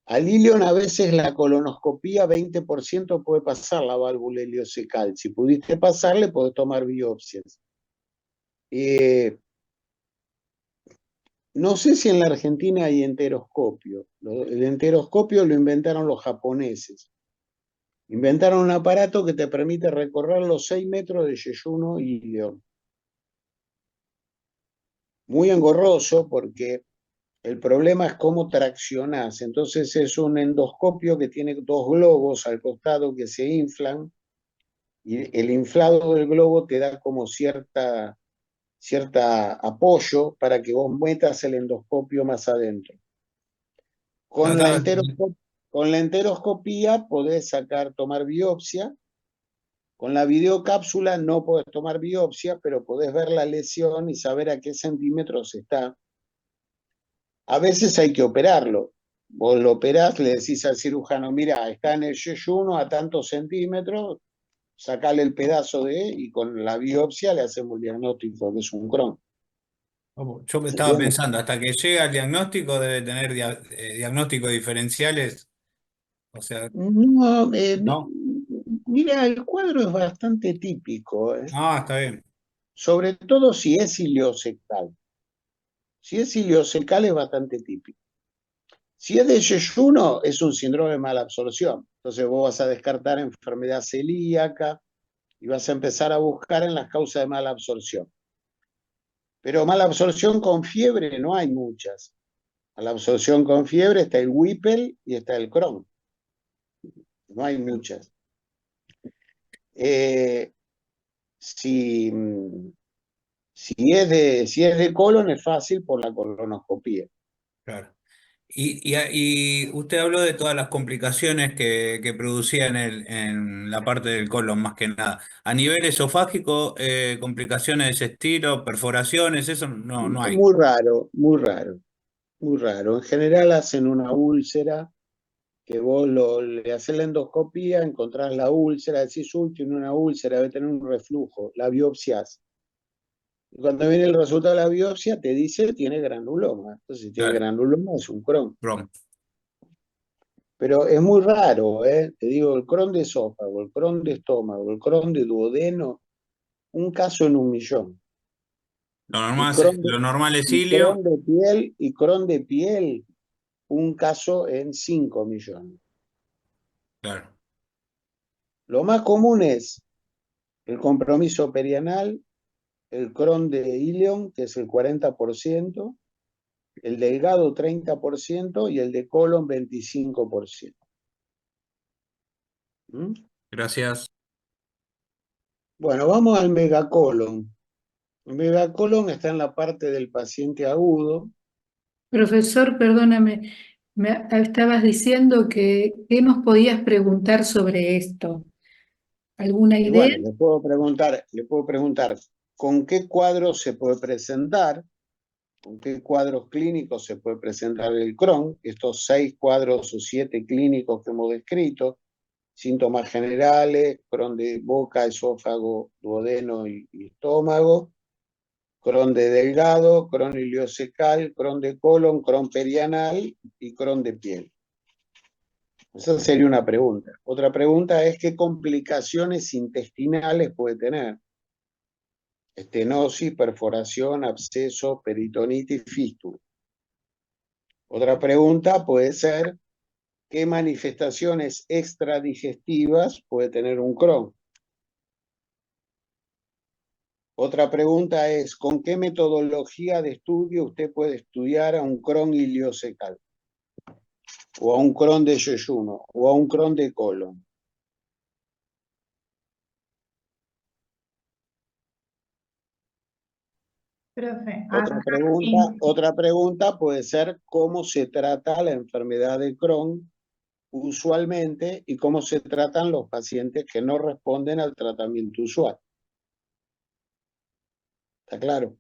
Al ileón a veces la colonoscopía 20% puede pasar la válvula ileocecal. Si pudiste pasarle, podés tomar biopsias. No sé si en la Argentina hay enteroscopio. El enteroscopio lo inventaron los japoneses. Inventaron un aparato que te permite recorrer los 6 metros de yeyuno ileo. Muy engorroso porque el problema es cómo traccionás. Entonces es un endoscopio que tiene dos globos al costado que se inflan y el inflado del globo te da como cierta apoyo para que vos metas el endoscopio más adentro. No, Con la enteroscopía podés tomar biopsia. Con la videocápsula no podés tomar biopsia, pero podés ver la lesión y saber a qué centímetros está. A veces hay que operarlo. Vos lo operás, le decís al cirujano, mira, está en el yeyuno a tantos centímetros, sacale el pedazo y con la biopsia le hacemos el diagnóstico que es un Crohn. Yo me ¿Se estaba entiende? pensando, hasta que llega el diagnóstico debe tener diagnósticos diferenciales, o sea, No, ¿no? mira, el cuadro es bastante típico, Ah, está bien, sobre todo si es ileocecal. Si es ileocecal es bastante típico. Si es de yeyuno, es un síndrome de mala absorción. Entonces vos vas a descartar enfermedad celíaca y vas a empezar a buscar en las causas de mala absorción. Pero mala absorción con fiebre no hay muchas. Mala absorción con fiebre está el Whipple y está el Crohn. No hay muchas. Si, si es de colon es fácil por la colonoscopía. claro. Y usted habló de todas las complicaciones que producía en la parte del colon, más que nada. A nivel esofágico, complicaciones de ese estilo, perforaciones, eso no hay. Muy raro, muy raro, muy raro. En general hacen una úlcera, que vos le haces la endoscopía, encontrás la úlcera, decís, uy, tiene una úlcera, debe tener un reflujo, la biopsias. Y cuando viene el resultado de la biopsia, te dice tiene granuloma. Entonces, si tiene Claro, granuloma, es un Crohn. Crohn. Pero es muy raro, ¿eh? Te digo, el Crohn de esófago, el Crohn de estómago, el Crohn de duodeno, un caso en 1.000.000. Y Lo normal es ilio, Crohn de piel, un caso en 5.000.000. claro. Lo más común es el compromiso perianal, el Crohn de ileón, que es el 40%, el delgado 30% y el de colon 25%. ¿Mm? Gracias. Bueno, vamos al megacolon. El megacolon está en la parte del paciente agudo. Profesor, perdóname, me estabas diciendo que ¿qué nos podías preguntar sobre esto? ¿Alguna Y idea? bueno, le puedo preguntar con qué cuadros se puede presentar, con qué cuadros clínicos se puede presentar el Crohn, estos 6 cuadros o 7 clínicos que hemos descrito, síntomas generales, Crohn de boca, esófago, duodeno y estómago, Crohn de delgado, Crohn ileocecal, Crohn de colon, Crohn perianal y Crohn de piel. Esa sería una pregunta. Otra pregunta es qué complicaciones intestinales puede tener. Estenosis, perforación, absceso, peritonitis, fístula. Otra pregunta puede ser qué manifestaciones extradigestivas puede tener un Crohn. Otra pregunta es, ¿con qué metodología de estudio usted puede estudiar a un Crohn ileocecal? O a un Crohn de yeyuno, o a un Crohn de colon. Profe, Otra pregunta puede ser cómo se trata la enfermedad de Crohn usualmente y cómo se tratan los pacientes que no responden al tratamiento usual. ¿Está claro?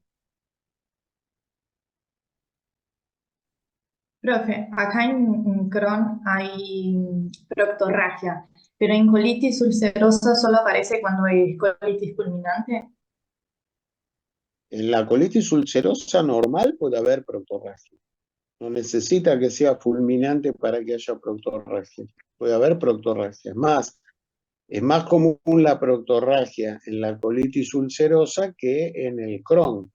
profe, acá en Crohn hay proctorragia, pero en colitis ulcerosa solo aparece cuando hay colitis fulminante. En la colitis ulcerosa normal puede haber proctorragia. No necesita que sea fulminante para que haya proctorragia. Puede haber proctorragia. Es más común la proctorragia en la colitis ulcerosa que en el Crohn.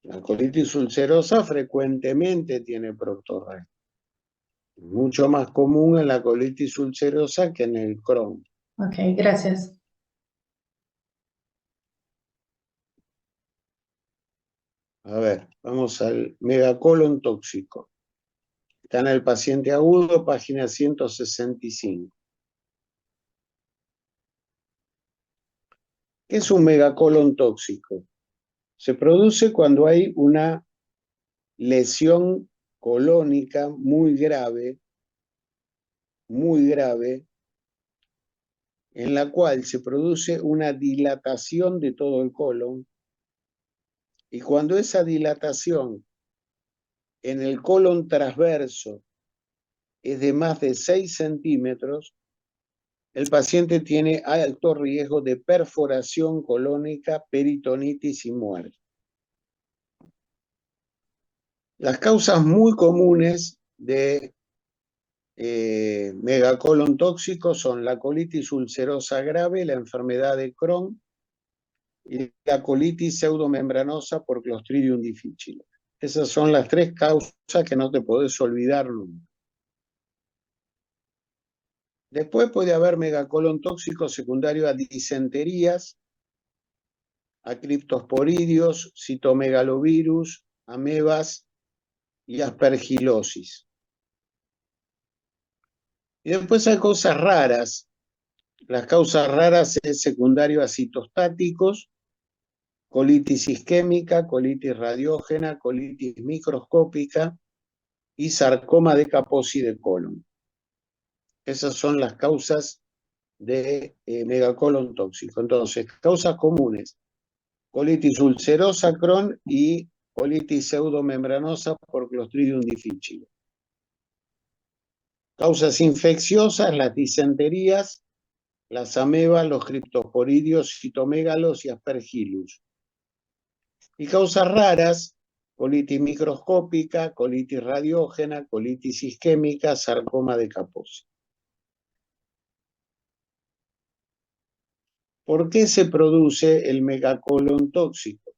La colitis ulcerosa frecuentemente tiene proctorragia. Mucho más común en la colitis ulcerosa que en el Crohn. Ok, gracias. A ver, vamos al megacolon tóxico. Está en el paciente agudo, página 165. ¿Qué es un megacolon tóxico? Se produce cuando hay una lesión colónica muy grave, en la cual se produce una dilatación de todo el colon, y cuando esa dilatación en el colon transverso es de más de 6 centímetros, el paciente tiene alto riesgo de perforación colónica, peritonitis y muerte. Las causas muy comunes de megacolon tóxico son la colitis ulcerosa grave, la enfermedad de Crohn y la colitis pseudomembranosa por Clostridium difficile. Esas son las 3 causas que no te podés olvidar nunca. Después puede haber megacolon tóxico secundario a disenterías, a criptosporidios, citomegalovirus, amebas y aspergilosis. Y después hay cosas raras. Las causas raras es secundario a citostáticos, colitis isquémica, colitis radiógena, colitis microscópica y sarcoma de Kaposi de colon. Esas son las causas de megacolon tóxico. Entonces, causas comunes: colitis ulcerosa Crohn y colitis pseudomembranosa por Clostridium difficile. Causas infecciosas: las disenterías, las amebas, los criptosporidios, citomégalos y aspergillus. Y causas raras: colitis microscópica, colitis radiógena, colitis isquémica, sarcoma de Kaposi. ¿Por qué se produce el megacolon tóxico?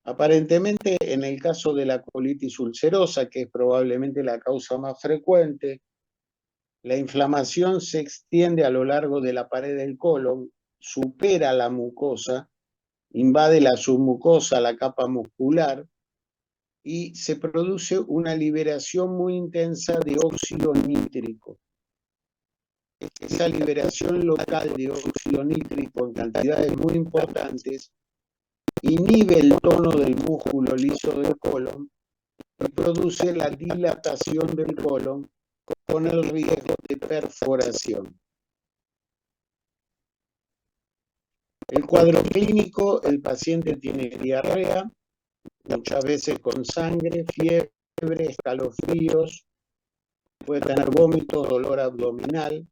Aparentemente, en el caso de la colitis ulcerosa, que es probablemente la causa más frecuente, la inflamación se extiende a lo largo de la pared del colon, supera la mucosa invade la submucosa, la capa muscular, y se produce una liberación muy intensa de óxido nítrico. Esa liberación local de óxido nítrico en cantidades muy importantes inhibe el tono del músculo liso del colon y produce la dilatación del colon con el riesgo de perforación. El cuadro clínico, el paciente tiene diarrea, muchas veces con sangre, fiebre, escalofríos, puede tener vómitos, dolor abdominal.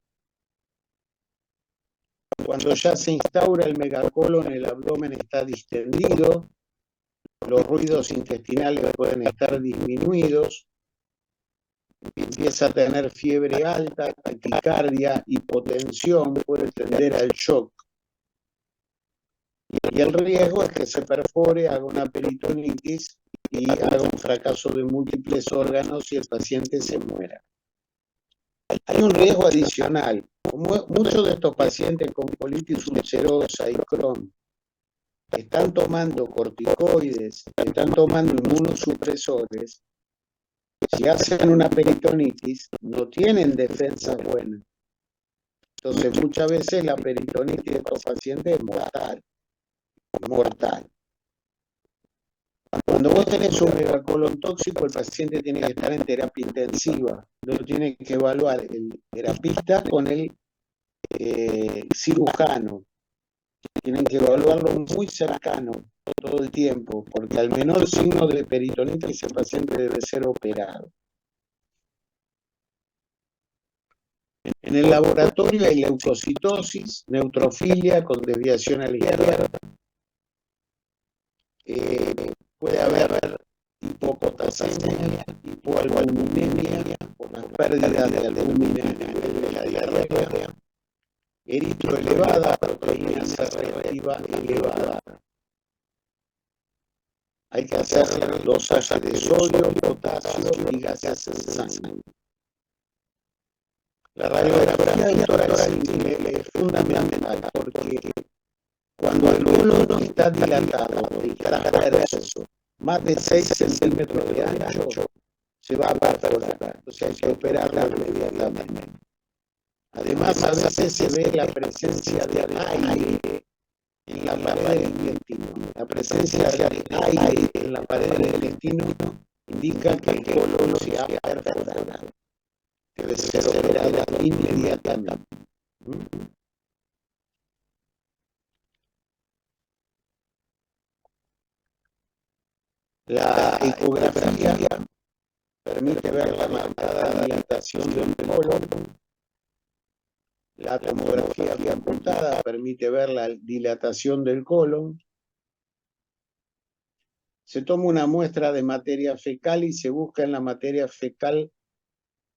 Cuando ya se instaura el megacolon, el abdomen está distendido, los ruidos intestinales pueden estar disminuidos, empieza a tener fiebre alta, taquicardia, hipotensión, puede tender al shock. Y el riesgo es que se perfore, haga una peritonitis y haga un fracaso de múltiples órganos y el paciente se muera. Hay un riesgo adicional. Como muchos de estos pacientes con colitis ulcerosa y Crohn están tomando corticoides, están tomando inmunosupresores, si hacen una peritonitis, no tienen defensas buenas. Entonces, muchas veces la peritonitis de estos pacientes es mortal. Cuando vos tenés un megacolon tóxico, el paciente tiene que estar en terapia intensiva. Lo tiene que evaluar el terapista con el cirujano. Tienen que evaluarlo muy cercano todo el tiempo, porque al menor signo de peritonitis el paciente debe ser operado. En el laboratorio hay leucocitosis, neutrofilia con desviación a la izquierda. Puede haber hipopotasemia, hipoalbuminemia, por las pérdidas de albúmina a nivel de la diarrea, eritro elevada, proteína C reactiva elevada. Hay que hacer dosaje de sodio, potasio y gases en sangre. La radiografía del tórax es fundamental porque cuando el colon está dilatado y transverso, más de 6 centímetros de ancho, se va a perforar. Entonces hay que operarla inmediatamente. Además, a veces se ve la presencia de aire en la pared del intestino. La presencia de aire en la pared del intestino indica que el colon se ha perforado. Debe ser operado inmediatamente. La ecografía permite ver la marcada dilatación del colon. La tomografía computada permite ver la dilatación del colon. Se toma una muestra de materia fecal y se busca en la materia fecal,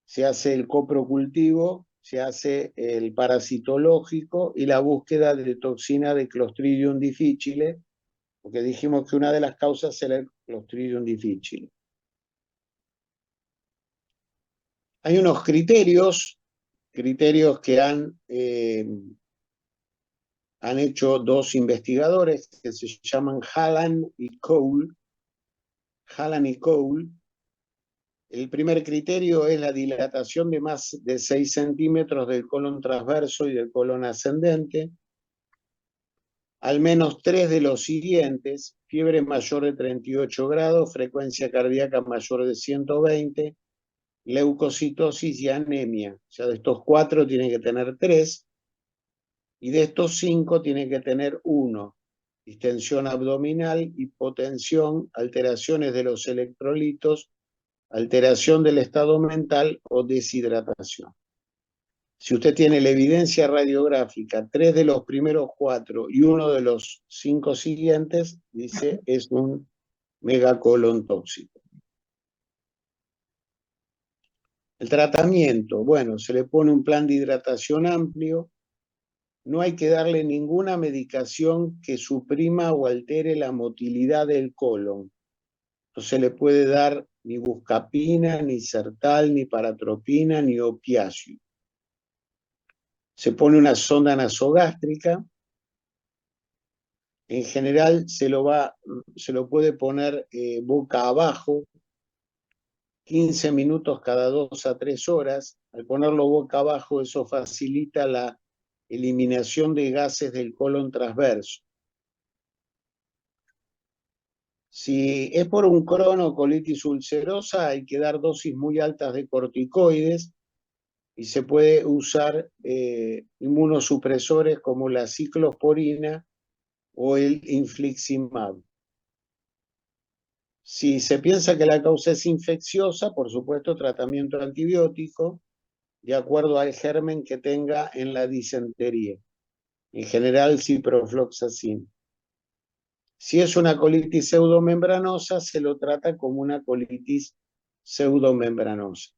se hace el coprocultivo, se hace el parasitológico y la búsqueda de toxina de Clostridium difficile, porque dijimos que una de las causas era el Clostridium difficile. Hay unos criterios que han hecho dos investigadores que se llaman Hallan y Cole. El primer criterio es la dilatación de más de 6 centímetros del colon transverso y del colon ascendente. Al menos 3 de los siguientes: fiebre mayor de 38 grados, frecuencia cardíaca mayor de 120, leucocitosis y anemia. O sea, de estos 4 tienen que tener 3, y de estos 5 tienen que tener 1. Distensión abdominal, hipotensión, alteraciones de los electrolitos, alteración del estado mental o deshidratación. Si usted tiene la evidencia radiográfica, 3 de los primeros 4 y 1 de los 5 siguientes, dice, es un megacolon tóxico. El tratamiento, bueno, se le pone un plan de hidratación amplio. No hay que darle ninguna medicación que suprima o altere la motilidad del colon. No se le puede dar ni buscapina, ni sertal, ni paratropina, ni opiáceo. Se pone una sonda nasogástrica En general se lo puede poner boca abajo, 15 minutos cada 2 a 3 horas. Al ponerlo boca abajo, eso facilita la eliminación de gases del colon transverso. Si es por un Crohn o colitis ulcerosa, hay que dar dosis muy altas de corticoides y se puede usar inmunosupresores como la ciclosporina o el infliximab. Si se piensa que la causa es infecciosa, por supuesto, tratamiento antibiótico de acuerdo al germen que tenga en la disentería. En general, ciprofloxacin. Si es una colitis pseudomembranosa, se lo trata como una colitis pseudomembranosa.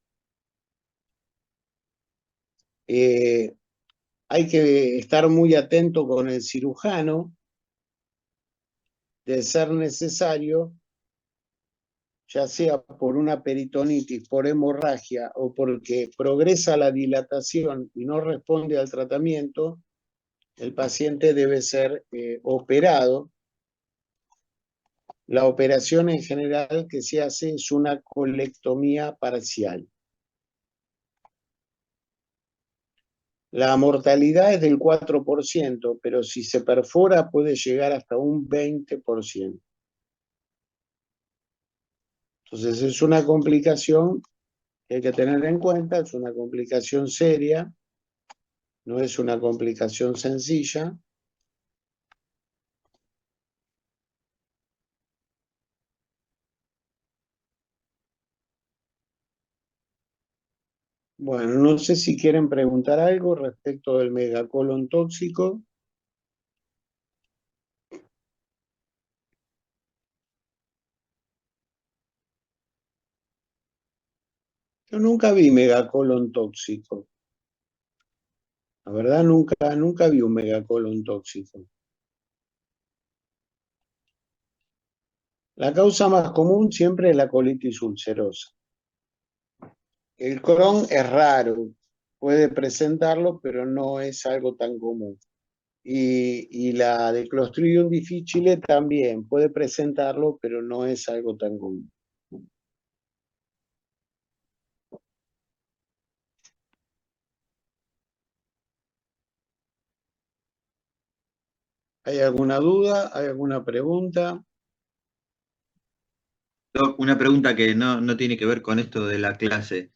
Hay que estar muy atento con el cirujano. De ser necesario, ya sea por una peritonitis, por hemorragia o porque progresa la dilatación y no responde al tratamiento, el paciente debe ser operado. La operación en general que se hace es una colectomía parcial. La mortalidad es del 4%, pero si se perfora puede llegar hasta un 20%. Entonces es una complicación que hay que tener en cuenta, es una complicación seria, no es una complicación sencilla. Bueno, no sé si quieren preguntar algo respecto del megacolon tóxico. Yo nunca vi megacolon tóxico. La verdad, nunca vi un megacolon tóxico. La causa más común siempre es la colitis ulcerosa. El Crohn es raro, puede presentarlo, pero no es algo tan común. Y la de Clostridium difficile también puede presentarlo, pero no es algo tan común. ¿Hay alguna duda? ¿Hay alguna pregunta? Una pregunta que no tiene que ver con esto de la clase.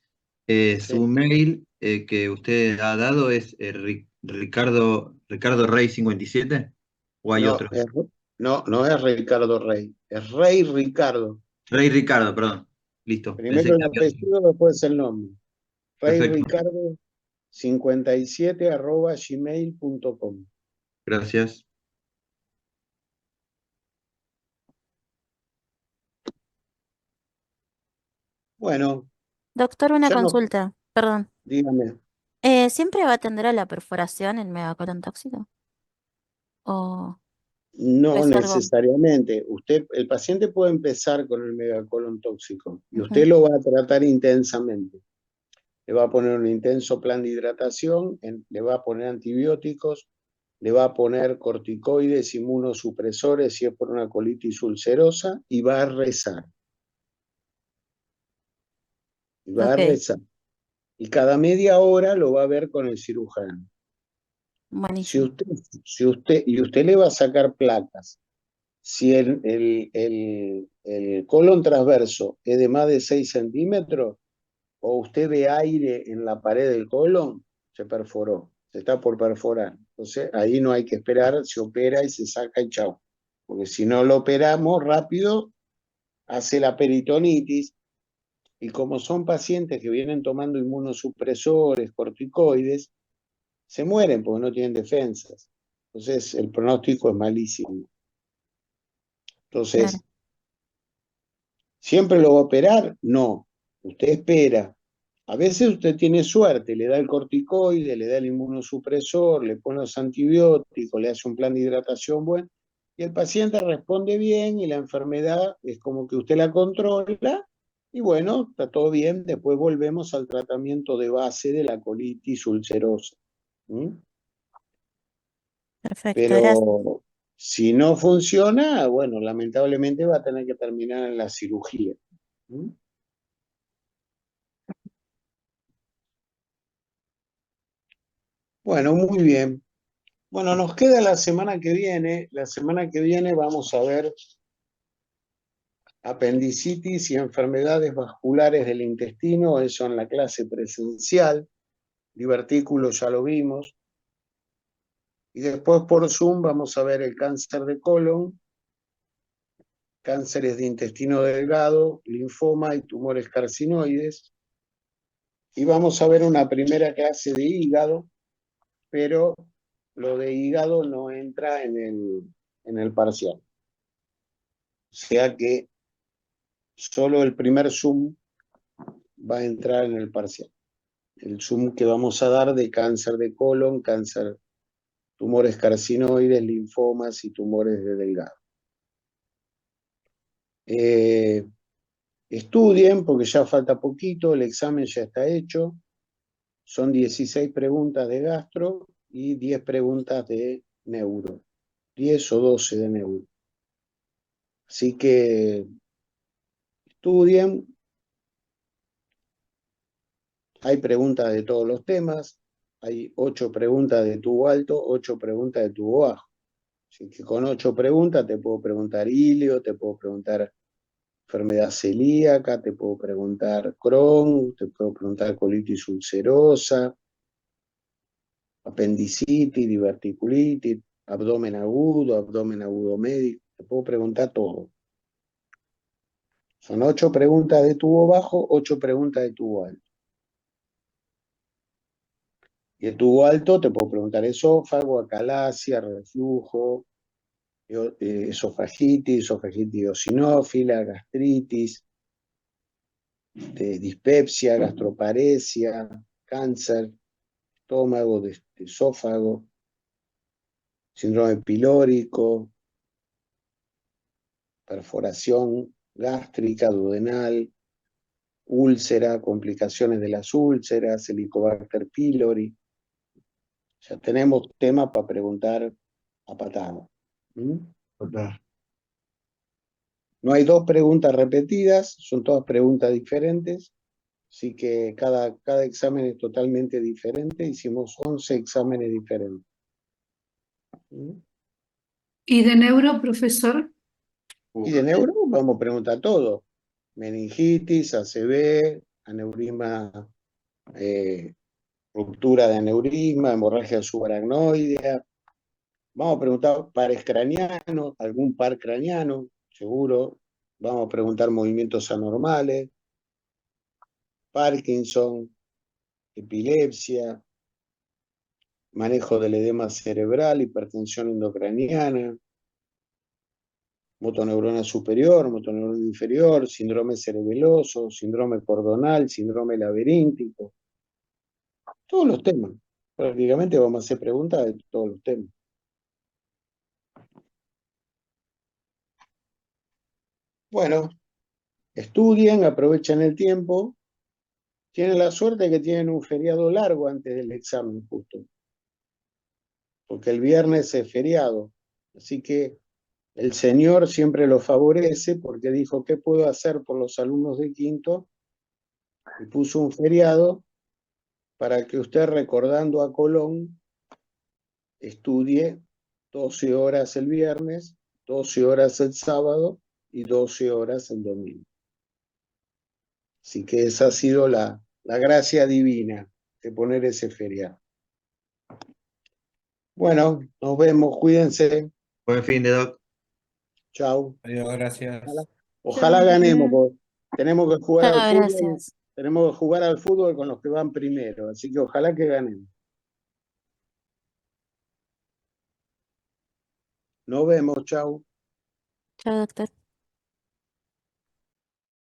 Sí. Su mail que usted ha dado es Ricardo Rey 57, ¿o hay No, otro? no es Ricardo Rey, es Rey Ricardo. Rey Ricardo, perdón. Listo. Pensé Primero el que había otro. apellido, después el nombre. Rey Perfecto. Ricardo 57@gmail.com. Gracias. Bueno, Doctor, una ya no, consulta, perdón. dígame. ¿Siempre va a atender a la perforación el megacolon tóxico? ¿O No es algo? necesariamente. El paciente puede empezar con el megacolon tóxico y Ujú. usted lo va a tratar intensamente. Le va a poner un intenso plan de hidratación, le va a poner antibióticos, le va a poner corticoides, inmunosupresores si es por una colitis ulcerosa y va a rezar. Y va a Ok, rezar. Y cada media hora lo va a ver con el cirujano. Si buenísimo. usted le va a sacar placas. Si el colon transverso es de más de 6 centímetros o usted ve aire en la pared del colon, se perforó, se está por perforar. Entonces ahí no hay que esperar, se opera y se saca y chao. Porque si no lo operamos rápido, hace la peritonitis y como son pacientes que vienen tomando inmunosupresores, corticoides, se mueren porque no tienen defensas. Entonces el pronóstico es malísimo. Claro, Entonces, ¿siempre lo va a operar? No. Usted espera. A veces usted tiene suerte, le da el corticoide, le da el inmunosupresor, le pone los antibióticos, le hace un plan de hidratación bueno, y el paciente responde bien y la enfermedad es como que usted la controla y bueno, está todo bien, después volvemos al tratamiento de base de la colitis ulcerosa. ¿Mm? perfecto, gracias. Pero Si no funciona, bueno, lamentablemente va a tener que terminar en la cirugía. ¿Mm? Bueno, muy bien. Bueno, nos queda la semana que viene. La semana que viene vamos a ver apendicitis y enfermedades vasculares del intestino, eso en la clase presencial. Divertículos ya lo vimos. Y después por Zoom vamos a ver el cáncer de colon, cánceres de intestino delgado, linfoma y tumores carcinoides. Y vamos a ver una primera clase de hígado, pero lo de hígado no entra en el parcial. O sea que solo el primer Zoom va a entrar en el parcial. El Zoom que vamos a dar de cáncer de colon, cáncer, tumores carcinoides, linfomas y tumores de delgado. Estudien, porque ya falta poquito, el examen ya está hecho. Son 16 preguntas de gastro y 10 preguntas de neuro. 10 o 12 de neuro. Así que estudien. Hay preguntas de todos los temas. Hay 8 preguntas de tubo alto, 8 preguntas de tubo bajo. Así que con 8 preguntas te puedo preguntar ilio, te puedo preguntar enfermedad celíaca, te puedo preguntar Crohn, te puedo preguntar colitis ulcerosa, apendicitis, diverticulitis, abdomen agudo médico, te puedo preguntar todo. Son 8 preguntas de tubo bajo, 8 preguntas de tubo alto. Y el tubo alto te puedo preguntar esófago, acalasia, reflujo, esofagitis, esofagitis eosinófila, gastritis, dispepsia, gastroparesia, cáncer, estómago, de esófago, síndrome pilórico, perforación gástrica, duodenal, úlcera, complicaciones de las úlceras, Helicobacter pylori. Ya tenemos tema para preguntar a patada. ¿Mm? No hay 2 preguntas repetidas, son todas preguntas diferentes, así que cada examen es totalmente diferente. Hicimos 11 exámenes diferentes. ¿Mm? ¿Y de neuro, profesor? Y de neuro vamos a preguntar todo. Meningitis, ACV, aneurisma, ruptura de aneurisma, hemorragia subaracnoidea. Vamos a preguntar pares craneanos, algún par craneano, seguro. Vamos a preguntar movimientos anormales, Parkinson, epilepsia, manejo del edema cerebral, hipertensión endocraniana, motoneurona superior, motoneurona inferior, síndrome cerebeloso, síndrome cordonal, síndrome laberíntico. Todos los temas. Prácticamente vamos a hacer preguntas de todos los temas. Bueno, estudien, aprovechen el tiempo. Tienen la suerte que tienen un feriado largo antes del examen, justo. Porque el viernes es feriado. Así que el Señor siempre lo favorece porque dijo, ¿qué puedo hacer por los alumnos de quinto? Y puso un feriado para que usted, recordando a Colón, estudie 12 horas el viernes, 12 horas el sábado y 12 horas el domingo. Así que esa ha sido la gracia divina de poner ese feriado. Bueno, nos vemos, cuídense. Buen fin de doc. Chau. Adiós, gracias. Ojalá Chau, ganemos, bien. porque tenemos que jugar al Chao, fútbol, gracias. tenemos que jugar al fútbol con los que van primero, así que ojalá que ganemos. Nos vemos, chau. Chao, doctor.